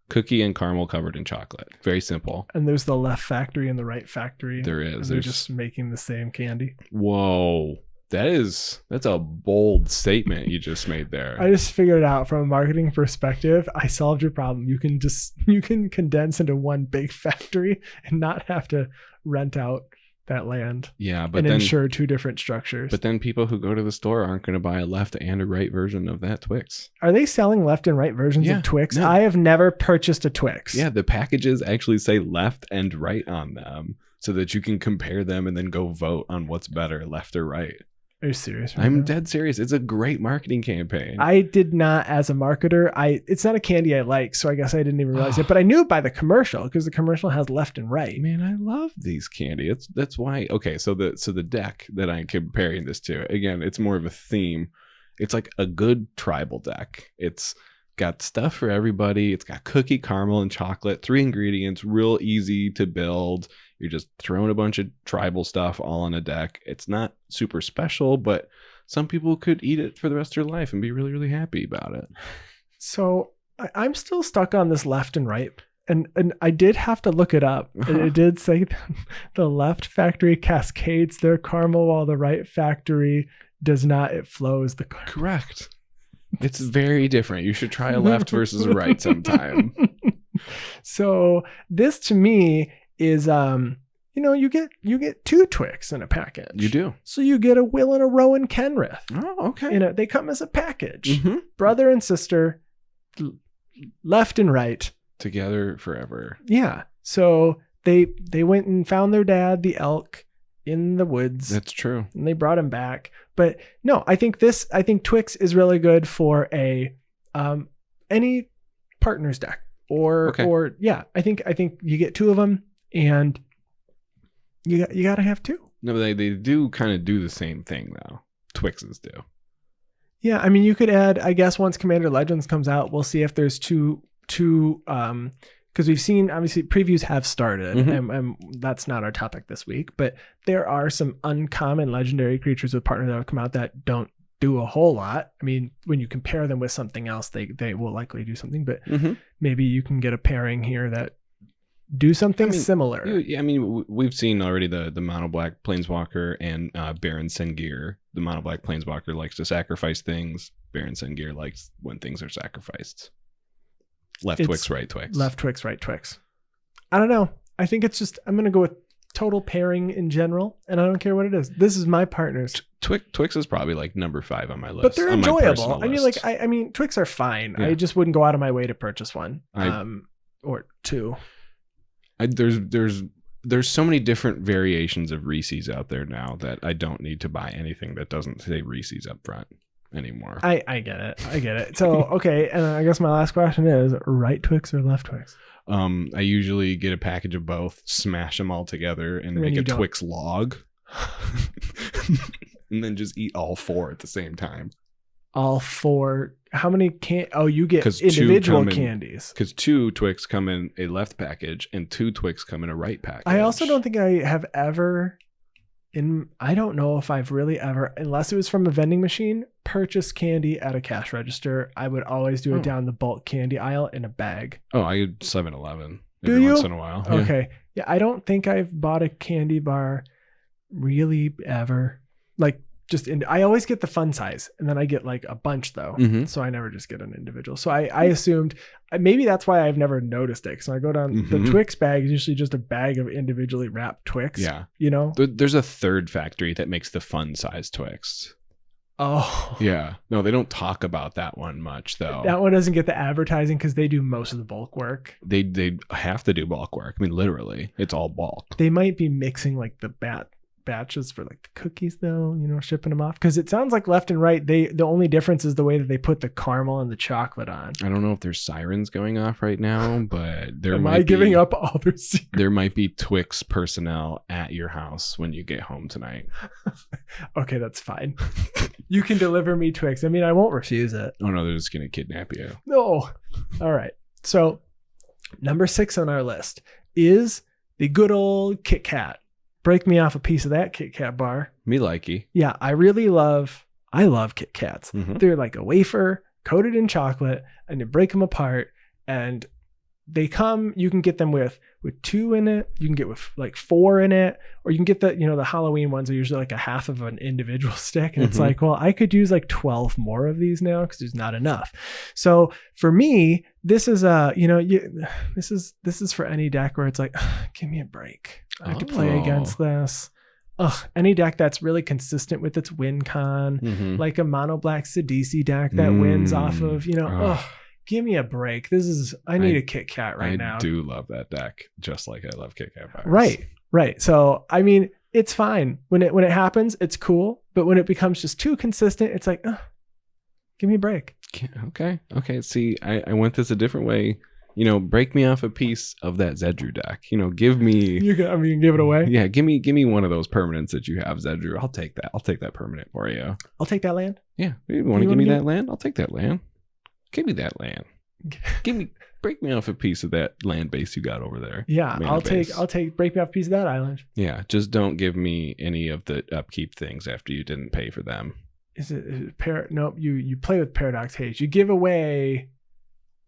Cookie and caramel covered in chocolate. Very simple. And there's the left factory and the right factory. There And is. they're There's just making the same candy. Whoa. That's a bold statement you just made there. I just figured it out from a marketing perspective. I solved your problem. You can condense into one big factory and not have to rent out that land Yeah, but and then ensure two different structures. but then people who go to the store aren't going to buy a left and a right version of that Twix. Are they selling left and right versions Yeah, of Twix? no. I have never purchased a Twix. Yeah, the packages actually say left and right on them so that you can compare them and then go vote on what's better, left or right. Are you serious? right I'm now? dead serious. It's a great marketing campaign. I did not, as a marketer, it's not a candy I like, so I guess I didn't even realize it. But I knew it by the commercial because the commercial has left and right. Man, I love these candy. That's why. Okay, so the deck that I'm comparing this to, again, it's more of a theme. It's like a good tribal deck. It's got stuff for everybody. It's got cookie, caramel, and chocolate. 3 ingredients, real easy to build. You're just throwing a bunch of tribal stuff all on a deck. It's not super special, but some people could eat it for the rest of their life and be really, really happy about it. So I'm still stuck on this left and right. And I did have to look it up. It did say the left factory cascades their caramel while the right factory does not. It flows the caramel. Correct. It's very different. You should try a left versus a right sometime. So this to me is you get 2 Twix in a package. You do. So you get a Will and a Rowan Kenrith. Oh, okay. They come as a package. Mm-hmm. Brother and sister, left and right. Together forever. Yeah. So they went and found their dad, the elk, in the woods. That's true. And they brought him back. But no, I think Twix is really good for a any partner's deck. Or yeah, I think you get 2 of them and you got to have 2. No, they do kind of do the same thing though. Twixes do. Yeah, I mean you could add, I guess once Commander Legends comes out, we'll see if there's two because we've seen obviously previews have started and that's not our topic this week, but there are some uncommon legendary creatures with partners that have come out that don't do a whole lot. I mean, when you compare them with something else, they will likely do something, but maybe you can get a pairing here that do something similar. We've seen already the mono black planeswalker and Baron Sengir. The mono black planeswalker likes to sacrifice things. Baron Sengir likes when things are sacrificed. Left Twix, right Twix. Left Twix, right Twix. I don't know. I think it's just, I'm going to go with total pairing in general, and I don't care what it is. This is my partners. Twix is probably like number 5 on my list. But they're enjoyable. I mean, list. I mean, Twix are fine. Yeah. I just wouldn't go out of my way to purchase one or 2. There's so many different variations of Reese's out there now that I don't need to buy anything that doesn't say Reese's up front anymore. I get it. So, okay. And I guess my last question is right Twix or left Twix? I usually get a package of both, smash them all together and make a Twix log. And then just eat all 4 at the same time. All 4. How many you get individual candies. Because 2 Twix come in a left package and 2 Twix come in a right package. I also don't think I have ever I don't know if I've really ever, unless it was from a vending machine, purchased candy at a cash register. I would always do it down the bulk candy aisle in a bag. Oh, I get 7-Eleven once in a while. Okay. Yeah, I don't think I've bought a candy bar really ever. Like I always get the fun size, and then I get like a bunch though. So I never just get an individual. So I assumed maybe that's why I've never noticed it. So I go down the Twix bag is usually just a bag of individually wrapped Twix. Yeah. There's a third factory that makes the fun size Twix. Oh. Yeah. No, they don't talk about that one much though. That one doesn't get the advertising because they do most of the bulk work. They have to do bulk work. I mean, literally, it's all bulk. They might be mixing like the batches for like the cookies though, shipping them off, because it sounds like left and right the only difference is the way that they put the caramel and the chocolate on. I don't know if there's sirens going off right now, but giving up all their secrets? There might be Twix personnel at your house when you get home tonight. Okay, that's fine. You can deliver me Twix. I mean, I won't refuse it. Oh no, they're just gonna kidnap you. No. All right, so number 6 on our list is the good old Kit Kat. Break me off a piece of that Kit Kat bar. Me likey. Yeah, I love Kit Kats. They're like a wafer coated in chocolate, and you break them apart, and they come, you can get them with 2 in it, you can get with like 4 in it, or you can get the Halloween ones are usually like a half of an individual stick, and it's like, well, I could use like 12 more of these now because there's not enough. So for me, this is this is for any deck where it's like, give me a break. I have to play against this. any deck that's really consistent with its win con, Mhm. like a mono black Sidisi deck that wins off of, Oh. give me a break. I need a Kit Kat right now. I do love that deck, just like I love Kit Kat Pirates. Right. So, I mean, it's fine. When it happens, it's cool. But when it becomes just too consistent, it's like, give me a break. Okay. See, I went this a different way. Break me off a piece of that Zedru deck. Give me. You can give it away. Yeah, give me one of those permanents that you have, Zedru. I'll take that. I'll take that permanent for you. I'll take that land. Yeah, you want to give me that land? I'll take that land. Give me that land. Break me off a piece of that land base you got over there. Yeah, I'll take break me off a piece of that island. Yeah, just don't give me any of the upkeep things after you didn't pay for them. Is it nope, you play with Paradox Haze. You give away.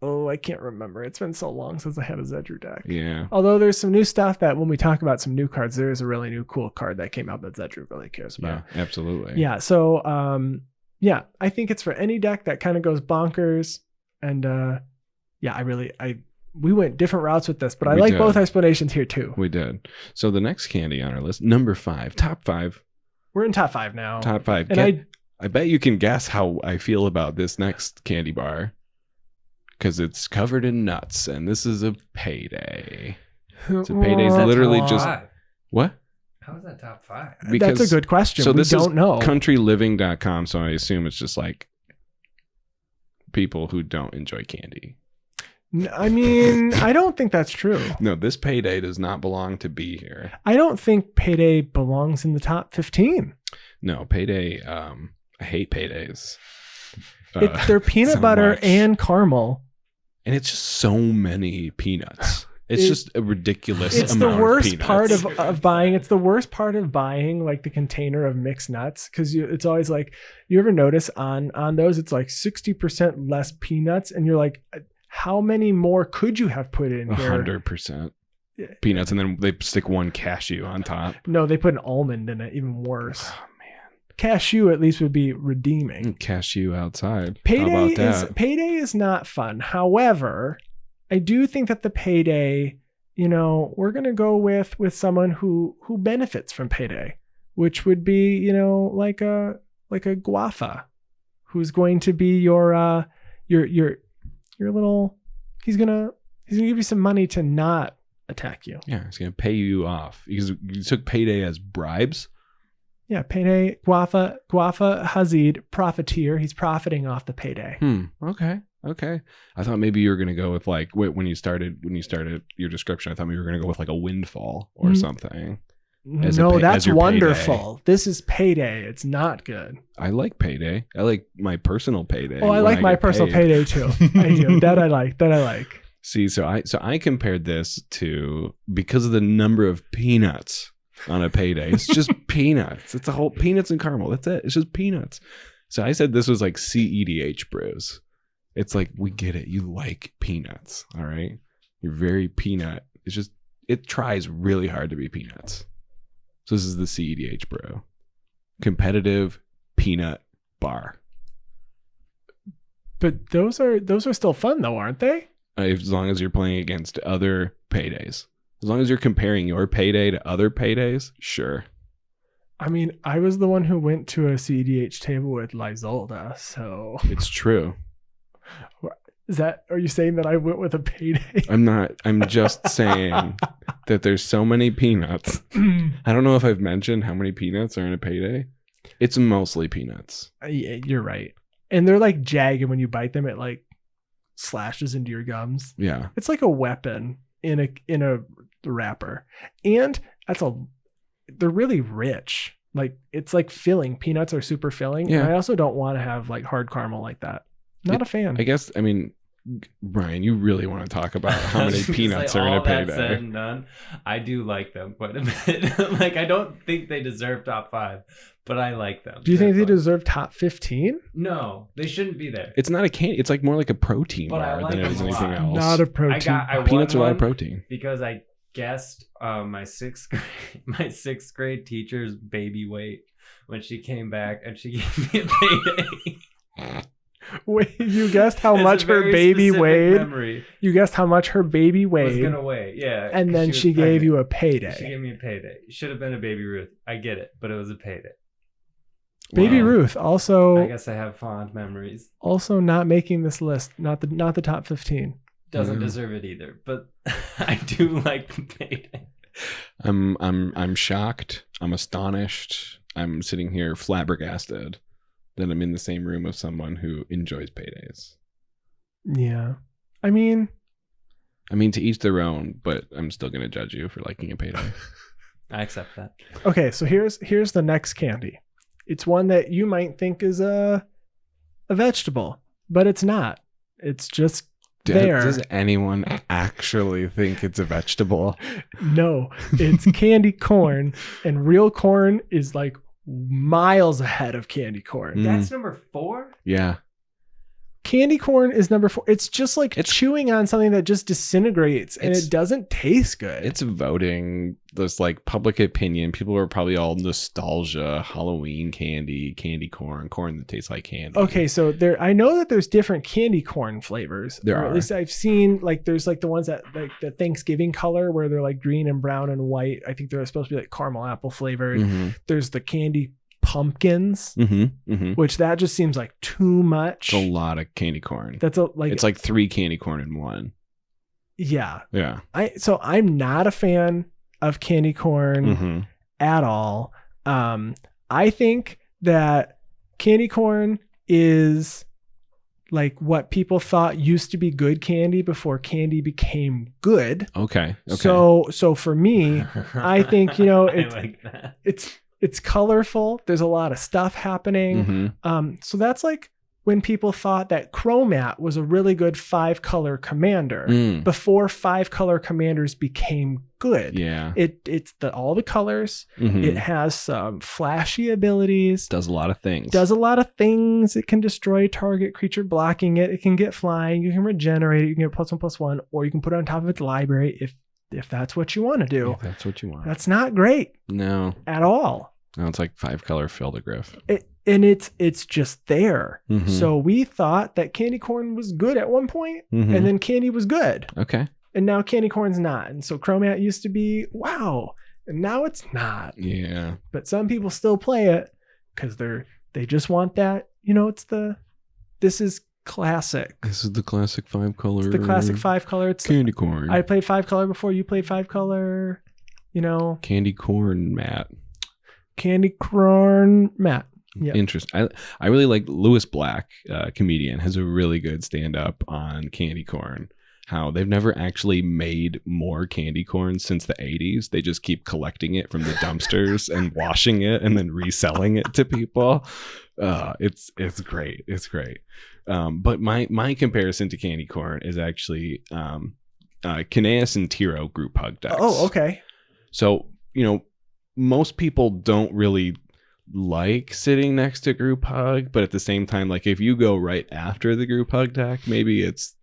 Oh, I can't remember. It's been so long since I had a Zedru deck. Yeah. Although there's some new stuff that when we talk about some new cards, there is a really new cool card that came out that Zedru really cares about. Yeah, absolutely. Yeah. So, I think it's for any deck that kind of goes bonkers. And we went different routes with this, but I like both explanations here too. We did. So the next candy on our list, number 5, top 5. We're in top 5 now. Top 5. And I bet you can guess how I feel about this next candy bar. Because it's covered in nuts, and this is a Payday. So Payday's literally just... What? How is that top 5? That's a good question. So we don't know. countryliving.com, so I assume it's just like people who don't enjoy candy. I mean, I don't think that's true. No, this Payday does not belong to be here. I don't think Payday belongs in the top 15. No, Payday... I hate Paydays. They're peanut butter much. and caramel. And it's just so many peanuts. It's just a ridiculous It's amount the worst of part peanuts. of buying. It's the worst part of buying like the container of mixed nuts because it's always like, you ever notice on those, it's like 60% less peanuts. And you're like, how many more could you have put in here? 100% peanuts. And then they stick one cashew on top. No, they put an almond in it. Even worse. Oh, man. Cashew at least would be redeeming. Cashew outside. Payday How about that? Payday is not fun. However, I do think that the Payday, we're gonna go with someone who benefits from Payday, which would be like a Guafa, who's going to be your little. He's gonna give you some money to not attack you. Yeah, he's gonna pay you off because you took Payday as bribes. Yeah, Payday, Guafa Hazid, profiteer. He's profiting off the Payday. Okay. I thought maybe you were gonna go with like when you started your description. I thought maybe you were gonna go with like a windfall or something. No, that's wonderful. Payday. This is Payday. It's not good. I like Payday. I like my personal Payday. Oh, I like my personal Payday too. I do. That I like. See, so I compared this to, because of the number of peanuts on a Payday. It's just peanuts. It's a whole peanuts and caramel. That's it. It's just peanuts. So I said this was like CEDH brews. It's like, we get it. You like peanuts. All right. You're very peanut. It's just, it tries really hard to be peanuts. So this is the CEDH brew. Competitive peanut bar. But those are still fun though, aren't they? As long as you're playing against other Paydays. As long as you're comparing your Payday to other Paydays, sure. I mean, I was the one who went to a CEDH table with Lysolda, so... It's true. Are you saying that I went with a Payday? I'm not. I'm just saying that there's so many peanuts. I don't know if I've mentioned how many peanuts are in a Payday. It's mostly peanuts. Yeah, you're right. And they're like jagged when you bite them. It like slashes into your gums. Yeah. It's like a weapon in a wrapper. And they're really rich. Like it's like filling. Peanuts are super filling. Yeah. And I also don't want to have like hard caramel like that. Not a fan. I guess, I mean, Brian, you really want to talk about how many peanuts are in a Payday. That said and done, I do like them quite a bit. Like, I don't think they deserve top 5, but I like them. Do you think they deserve top 15? No, they shouldn't be there. It's not a candy. It's like more like a protein But I bar like than it is them a anything lot. else. Not a protein. I Peanuts are a lot of one protein. because I guessed my sixth grade teacher's baby weight when she came back and she gave me a Payday. Wait, you guessed how It's a much her very baby specific weighed. Memory. You guessed how much her baby Was weighed, gonna weigh, yeah. and then was she gave you a pregnant. She payday. gave me a payday. Should have been a baby Ruth. I get it, but it was a payday. Baby Wow. Ruth I also guess I have fond memories. not making this list. Not the top 15. Doesn't Yeah. deserve it either, but I do like the payday. I'm shocked. I'm astonished. I'm sitting here flabbergasted that I'm in the same room with someone who enjoys paydays. Yeah, I mean, To each their own, but I'm still gonna judge you for liking a payday. I accept that. okay. So here's the next candy. It's one that you might think is a vegetable, but it's not. It's just there. Does anyone actually think it's a vegetable? No, it's candy corn, and real corn is like miles ahead of candy corn. Mm. Number 4? Yeah. Candy corn is number 4. It's just like It's- chewing on something that just disintegrates, and It's- it doesn't taste good. It's voting. This like public opinion. People are probably all nostalgia, Halloween candy corn that tastes like candy. Okay, so I know that there's different candy corn flavors. There or are. At least I've seen like there's like the ones that like the Thanksgiving color where they're like green and brown and white. I think they're supposed to be like caramel apple flavored. Mm-hmm. There's the candy pumpkins, Mm-hmm. Mm-hmm. which that just seems like too much. It's a lot of candy corn. That's like It's like 3 candy corn in one. yeah. Yeah. I'm not a fan of candy corn Mm-hmm. at all. I think that candy corn is like what people thought used to be good candy before candy became good. Okay. So for me, I think, you know, I it's like that. it's colorful. There's a lot of stuff happening. Mm-hmm. So that's like when people thought that Chromat was a really good 5-color commander Mm. before 5-color commanders became good. Yeah. It's all the colors. Mhm. It has some flashy abilities. Does a lot of things. Does a lot of things. It can destroy target creature blocking it. It can get flying. You can regenerate it. You can get +1/+1, or you can put it on top of its library if that's what you want to do. If that's what you want. That's not great No. at all. No, it's like 5-color Fildegriff. And it's just there. Mhm. So we thought that candy corn was good at one point, Mhm. and then candy was good, Okay. and now candy corn's not. And so Chromat used to be wow, and now it's not. Yeah. But some people still play it because they just want that. You know, this is classic. This is the classic 5-color. It's the classic 5-color. It's candy corn. I played 5-color before you played 5-color. You know, Candy corn, Matt. candy corn Matt. Yeah. Interesting. I really like Lewis Black, comedian, has a really good stand-up on candy corn. How they've never actually made more candy corn since the 80s. They just keep collecting it from the dumpsters and washing it and then reselling it to people. It's great. It's great. But my comparison to candy corn is actually Kineas and Tiro group hug decks. Oh, okay. So, most people don't really like sitting next to group hug, but at the same time, like if you go right after the group hug deck, maybe it's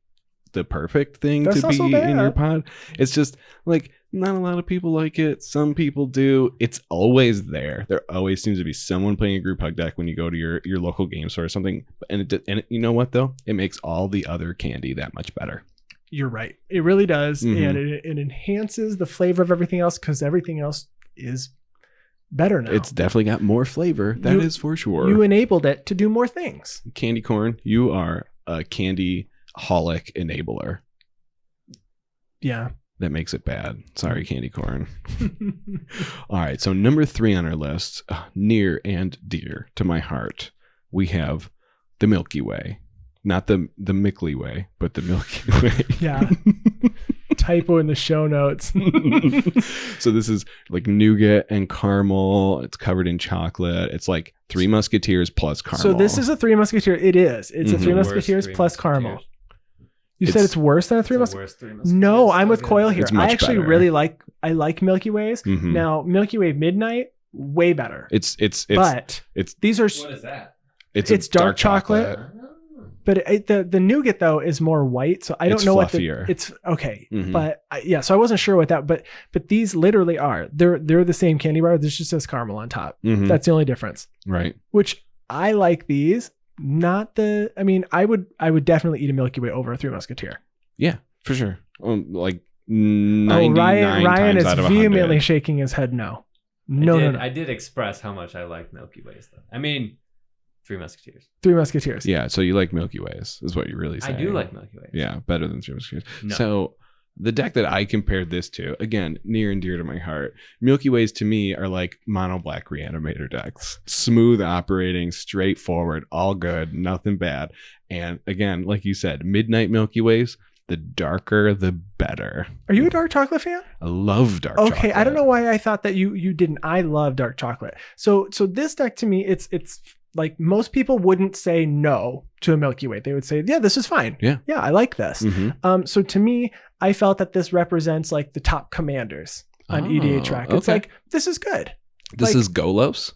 the perfect thing That's to not be so bad. in your pod. It's just like not a lot of people like it. Some people do. It's always there. There always seems to be someone playing a group hug deck when you go to your local game store or something. And you know what though? It makes all the other candy that much better. You're right. It really does. Mhm. And it enhances the flavor of everything else because everything else is better now. It's definitely got more flavor. That is for sure. You enabled it to do more things. Candy corn, you are a candy holic enabler. Yeah. That makes it bad. Sorry, candy corn. All right. So number 3 on our list, near and dear to my heart, we have the Milky Way. Not the Mickley Way, but the Milky Way. Yeah. Typo in the show notes. So this is like nougat and caramel. It's covered in chocolate. It's like Three Musketeers plus caramel. So this is a Three Musketeers. It is. It's a Three Mhm. Musketeers Worst plus Three caramel. Musketeers. You said It's- it's worse than a Three It's the Musketeers? worst Three Musketeers. No, I'm with So Coyle good. here. It's much I actually better. really like Milky Ways. Mhm. Now, Milky Way Midnight, way better. It's but these are What is that? a it's dark chocolate. But the nougat though is more white, so I don't It's know fluffier. what it's okay. Mhm. But so I wasn't sure what that. But these literally are. They're the same candy bar. This just says caramel on top. Mhm. That's the only difference. Right. Which I like these. I would definitely eat a Milky Way over a Three Musketeer. Yeah, for sure. Like 99 Ryan times is out of vehemently 100. shaking his head no. I did express how much I like Milky Ways, though. I mean, Three Musketeers. Three Musketeers. Yeah, so you like Milky Ways is what you're really saying. I do like Milky Ways. Yeah, better than Three Musketeers. No. So the deck that I compared this to, again, near and dear to my heart, Milky Ways to me are like mono black reanimator decks. Smooth operating, straightforward, all good, nothing bad. And again, like you said, midnight Milky Ways, the darker the better. Are you a dark chocolate fan? I love dark chocolate. Okay, I don't know why I thought that you didn't. I love dark chocolate. So this deck to me, it's like most people wouldn't say no to a Milky Way. They would say, yeah, this is fine. Yeah, I like this. Mm-hmm. So to me, I felt that this represents like the top commanders on EDA track. It's okay. like, this is good. This like, is Golos.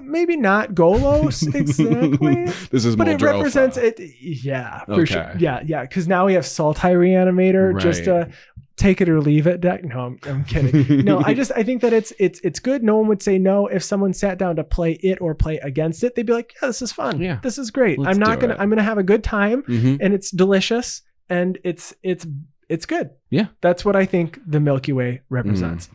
Maybe not Golos exactly. This is but it Moldrova. represents it. Yeah, for Okay. sure. Yeah. Because now we have Sultai Reanimator, just Right. take it or leave it deck. No, I'm kidding. No, I think that it's good. No one would say no if someone sat down to play it or play against it. They'd be like, yeah, this is fun. Yeah. This is great. Let's I'm do it. gonna have a good time, Mm-hmm. and it's delicious, and it's good. Yeah. That's what I think the Milky Way represents.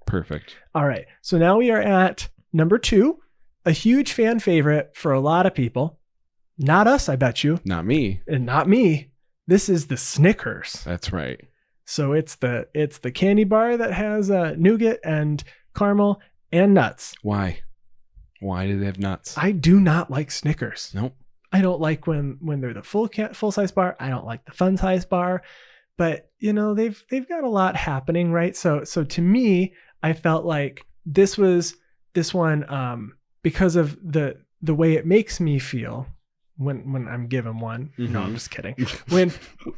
Perfect. All right. So now we are at number 2, a huge fan favorite for a lot of people. Not us, I bet you. Not me. And not me. This is the Snickers. That's right. So it's the candy bar that has nougat and caramel and nuts. Why? Why do they have nuts? I do not like Snickers. Nope. I don't like when they're the full size bar. I don't like the fun size bar. But they've got a lot happening, right? So to me, I felt like this one because of the way it makes me feel when I'm given one. Mm-hmm. No, I'm just kidding.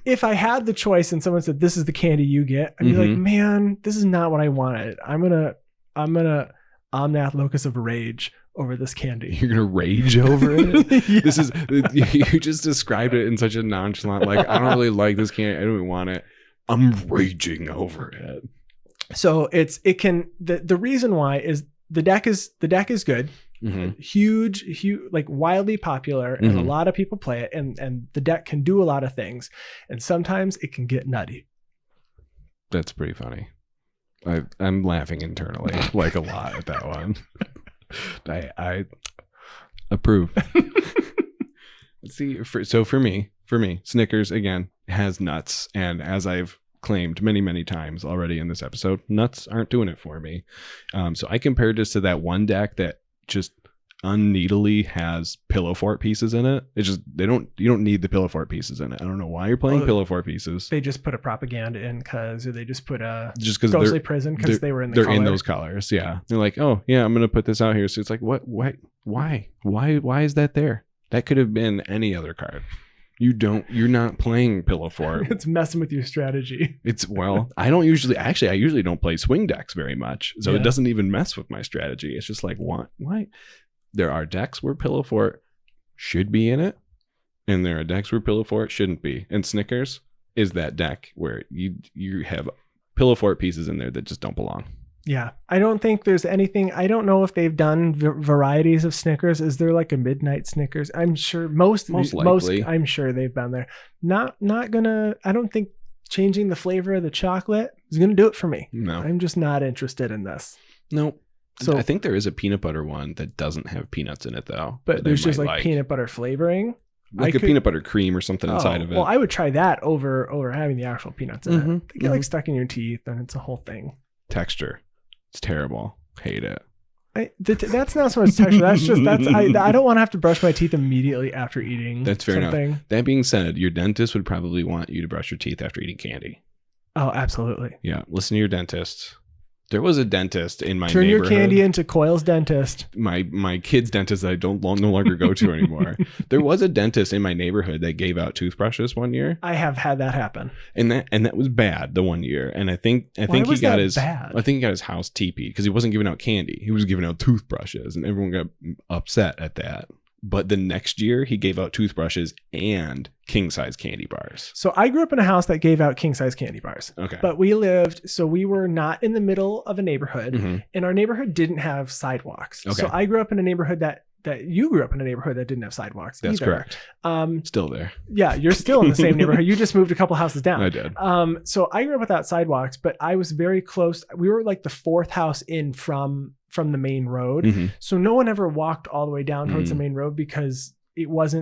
If I had the choice and someone said, this is the candy you get, I'd be like, man, this is not what I wanted. I'm gonna Omnath Locus of Rage over this candy. You're gonna rage over it. Yeah. This is you just described it in such a nonchalant, like, I don't really like this candy. I don't even want it. I'm raging over it. So the reason why is the deck is good. Mm-hmm. Huge, like wildly popular, and a lot of people play it, and the deck can do a lot of things, and sometimes it can get nutty. That's pretty funny. I'm laughing internally like a lot at that one. I approve. See, for me, Snickers again has nuts, and as I've claimed many times already in this episode, nuts aren't doing it for me. So I compared this to that one deck that just unneedily has pillow fort pieces in it. It's just you don't need the pillow fort pieces in it. I don't know why you're playing pillow fort pieces. They just put a propaganda in or they just put a just because Ghostly Prison because they were in the they're in those colors. Yeah, they're like, oh yeah, I'm gonna put this out here. So it's like, what? Why is that there? That could have been any other card. You're not playing pillow fort. It's messing with your strategy. I usually don't play swing decks very much. So Yeah. It doesn't even mess with my strategy. It's just like, why? There are decks where pillow fort should be in it, and there are decks where pillow fort shouldn't be. And Snickers is that deck where you have pillow fort pieces in there that just don't belong. Yeah, I don't think there's anything. I don't know if they've done varieties of Snickers. Is there like a midnight Snickers? I'm sure most likely. I'm sure they've been there. Not gonna. I don't think changing the flavor of the chocolate is gonna do it for me. No, I'm just not interested in this. Nope. So I think there is a peanut butter one that doesn't have peanuts in it though. but that there's I just might like peanut butter flavoring. like a peanut butter cream or something inside of it. Well, I would try that over having the actual peanuts in Mhm, it. They get like stuck in your teeth, and it's a whole thing. Texture, it's terrible. Hate it. That's not so much texture. I don't want to have to brush my teeth immediately after eating. That's fair something. enough. That being said, your dentist would probably want you to brush your teeth after eating candy. Oh, absolutely. Yeah, listen to your dentist. There was a dentist in my Turn neighborhood. your candy into Coyle's dentist. My kid's dentist that I no longer go to anymore. There was a dentist in my neighborhood that gave out toothbrushes one year, I have had that happen. and that was bad the one year. And I think Why he was got that his bad? I think he got his house teepee because he wasn't giving out candy. He was giving out toothbrushes, and everyone got upset at that. But the next year, he gave out toothbrushes and king size candy bars. So I grew up in a house that gave out king size candy bars. Okay, But we were not in the middle of a neighborhood, Mhm. and our neighborhood didn't have sidewalks. Okay. So I grew up in a neighborhood that that you grew up in a neighborhood that didn't have sidewalks. That's either. correct. Still there. Yeah, you're still in the same neighborhood. You just moved a couple houses down. I did. So I grew up without sidewalks, but I was very close. We were like the fourth house in from the main road. Mhm. So no one ever walked all the way down towards the main road because it was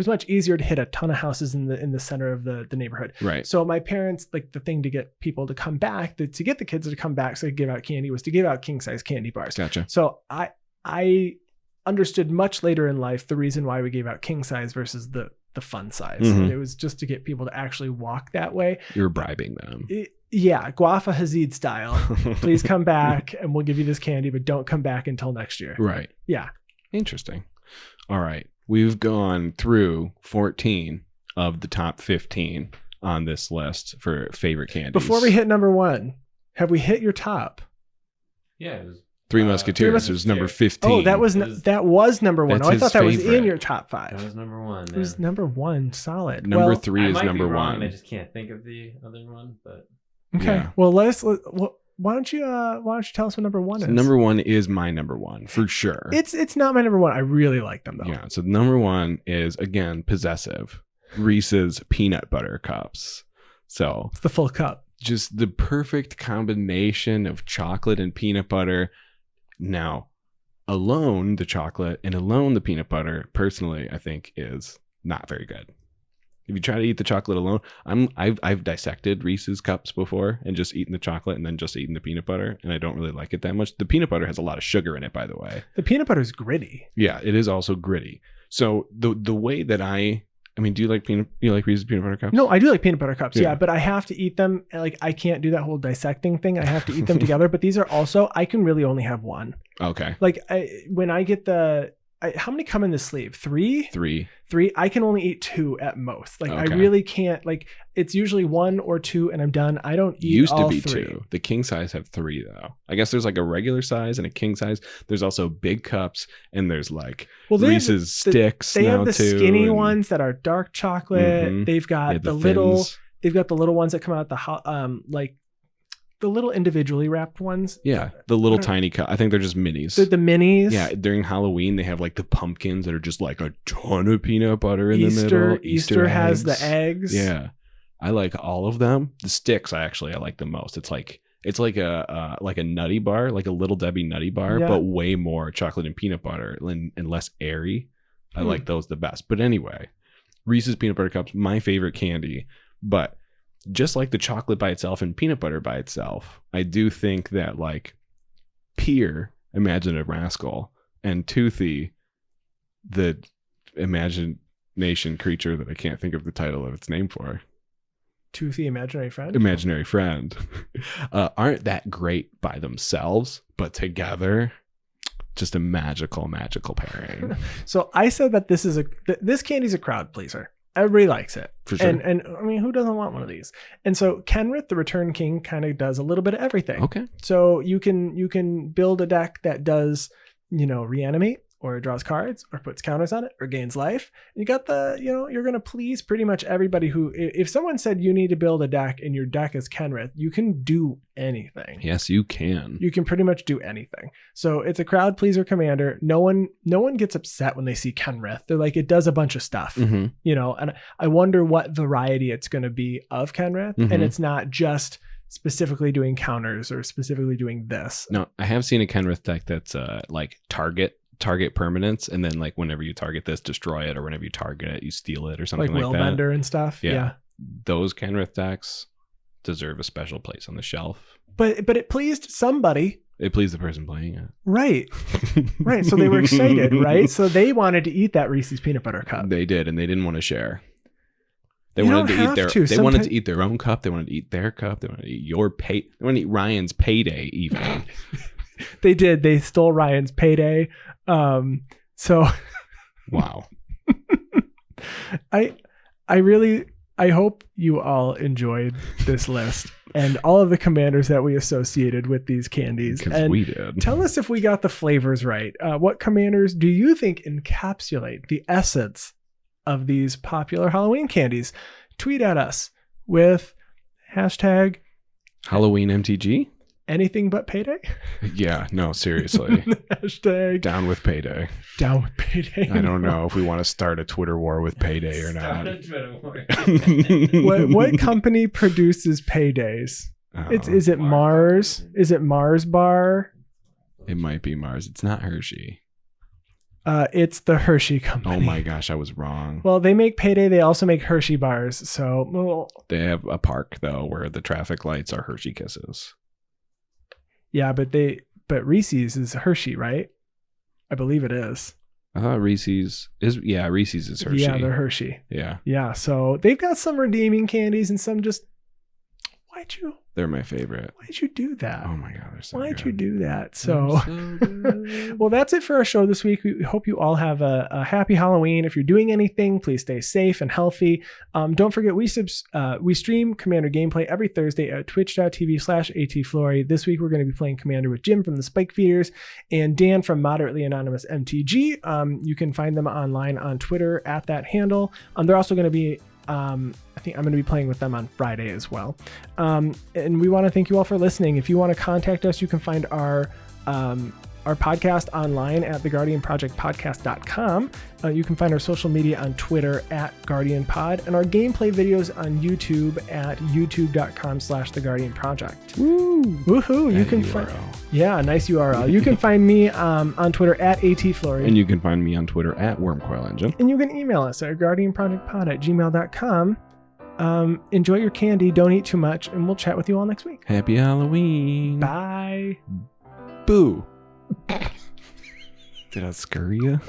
much easier to hit a ton of houses in the center of the neighborhood. Right. So my parents, like the thing to get people to come back, to get the kids to come back so they could give out candy, was to give out king size candy bars. Gotcha. So I understood much later in life the reason why we gave out king size versus the fun size. Mhm. It was just to get people to actually walk that way. You're bribing them. Yeah, Guafa Hazid style. Please come back and we'll give you this candy, but don't come back until next year. Right. Yeah. Interesting. All right. We've gone through 14 of the top 15 on this list for favorite candies. Before we hit number 1, have we hit your top? Yeah, it was Three Musketeers was number 15. Oh, that was number 1. That's Oh, I his thought that was in favorite. your top that 5. was number 1. It was number 1. Solid. Number Well, 3 I is might number be wrong, 1. I just can't think of the other one, but Okay. Yeah. Well, why don't you tell us what number 1 is? So number 1 is my number 1 for sure. It's not my number 1. I really like them though. Yeah. So number 1 is again possessive. Reese's peanut butter cups. So It's the full cup. just the perfect combination of chocolate and peanut butter. Now, alone the chocolate and alone the peanut butter, personally, I think is not very good. If you try to eat the chocolate alone, I've dissected Reese's cups before and just eaten the chocolate and then just eaten the peanut butter, and I don't really like it that much. The peanut butter has a lot of sugar in it, by the way. The peanut butter is gritty. Yeah, it is also gritty. So the way that I mean, do you like Reese's peanut butter cups? No, I do like peanut butter cups. Yeah. Yeah, but I have to eat them. Like I can't do that whole dissecting thing. I have to eat them together. But these are also, I can really only have one. Okay. Like when I get how many come in the sleeve? 3? 3. 3. I can only eat 2 at most. Like I Okay. really can't. Like it's usually 1 or 2, and I'm done. I don't eat Used to all be 3. 2. The king size have 3 though. I guess there's like a regular size and a king size. There's also big cups, and there's like Well, they Reese's sticks. They now have the too, skinny and ones that are dark chocolate. Mhm. They've got yeah, the little. thins. They've got the little ones that come out like the little individually wrapped ones. Yeah, the little I don't- tiny cup. I think they're just minis. The minis. Yeah, during Halloween they have like the pumpkins that are just like a ton of peanut butter in the middle. Easter has the eggs. Yeah, I like all of them. The sticks I like the most. It's like a nutty bar, like a Little Debbie nutty bar, Yeah. but way more chocolate and peanut butter and less airy. I like those the best. But anyway, Reese's peanut butter cups, my favorite candy. But just like the chocolate by itself and peanut butter by itself, I do think that like Peer, Imaginative Rascal, and Toothy, the imagination creature that I can't think of the title of its name for, Toothy Imaginary Friend. Imaginary Friend, aren't that great by themselves, but together, just a magical pairing. So I said that this candy's a crowd pleaser. Everybody likes it. For sure. And I mean, who doesn't want one of these? And so Kenrith, the Return King, kind of does a little bit of everything. Okay. So you can build a deck that does, reanimate, or draws cards, or puts counters on it, or gains life. You got you're going to please pretty much everybody who, if someone said you need to build a deck and your deck is Kenrith, you can do anything. Yes, you can. You can pretty much do anything. So it's a crowd pleaser commander. No one gets upset when they see Kenrith. They're like, it does a bunch of stuff, Mm-hmm. and I wonder what variety it's going to be of Kenrith. Mhm. And it's not just specifically doing counters or specifically doing this. No, I have seen a Kenrith deck that's like target permanence, and then like whenever you target this, destroy it, or whenever you target it, you steal it, or something like that. Willbender and stuff. Yeah. Those Kenrith decks deserve a special place on the shelf. But it pleased somebody. It pleased the person playing it. Right. Right. So they were excited, right? So they wanted to eat that Reese's peanut butter cup. They did, and they didn't want to share. They You wanted don't to eat have their. to. They wanted Sometimes- to eat their own cup. They wanted to eat their cup. They wanted to eat your pay. They wanted to eat Ryan's Payday even. They did. They stole Ryan's Payday. So Wow. I hope you all enjoyed this list and all of the commanders that we associated with these candies. Because And we did. tell us if we got the flavors right. What commanders do you think encapsulate the essence of these popular Halloween candies? Tweet at us with hashtag Halloween MTG. anything but Payday. Yeah, no, seriously. Hashtag Down with Payday. down with Payday. I don't know if we want to start a Twitter war with Payday or not. What company produces Paydays? Is it Mars? Is it Mars Bar? It might be Mars. It's not Hershey. It's the Hershey company. Oh my gosh, I was wrong. Well, they make Payday. They also make Hershey bars. So, well, They have a park though where the traffic lights are Hershey Kisses. yeah, but Reese's is Hershey, right? I believe it is. I thought Reese's is Hershey. Yeah, they're Hershey. Yeah, Yeah, so they've got some redeeming candies and some just. they're my favorite. Why'd you do that? Oh my god, they're so Why'd good. you do that? They're So, so good. well, that's it for our show this week. We hope you all have a happy Halloween. If you're doing anything, please stay safe and healthy. Don't forget, we stream Commander gameplay every Thursday at twitch.tv/atflory. This week, we're going to be playing Commander with Jim from the Spike Feeders and Dan from Moderately Anonymous MTG. You can find them online on Twitter at that handle. They're also going to be I think I'm going to be playing with them on Friday as well. And we want to thank you all for listening. If you want to contact us, you can find our podcast online at theguardianprojectpodcast.com. You can find our social media on Twitter at GuardianPod and our gameplay videos on YouTube at youtube.com/theguardianproject. Woo! Woohoo! You can find, nice URL. You can find me on Twitter at atflory. And you can find me on Twitter at WormCoilEngine. And you can email us at guardianprojectpod@gmail.com. Enjoy your candy, don't eat too much, and we'll chat with you all next week. Happy Halloween. Bye. Boo. Did I scare you?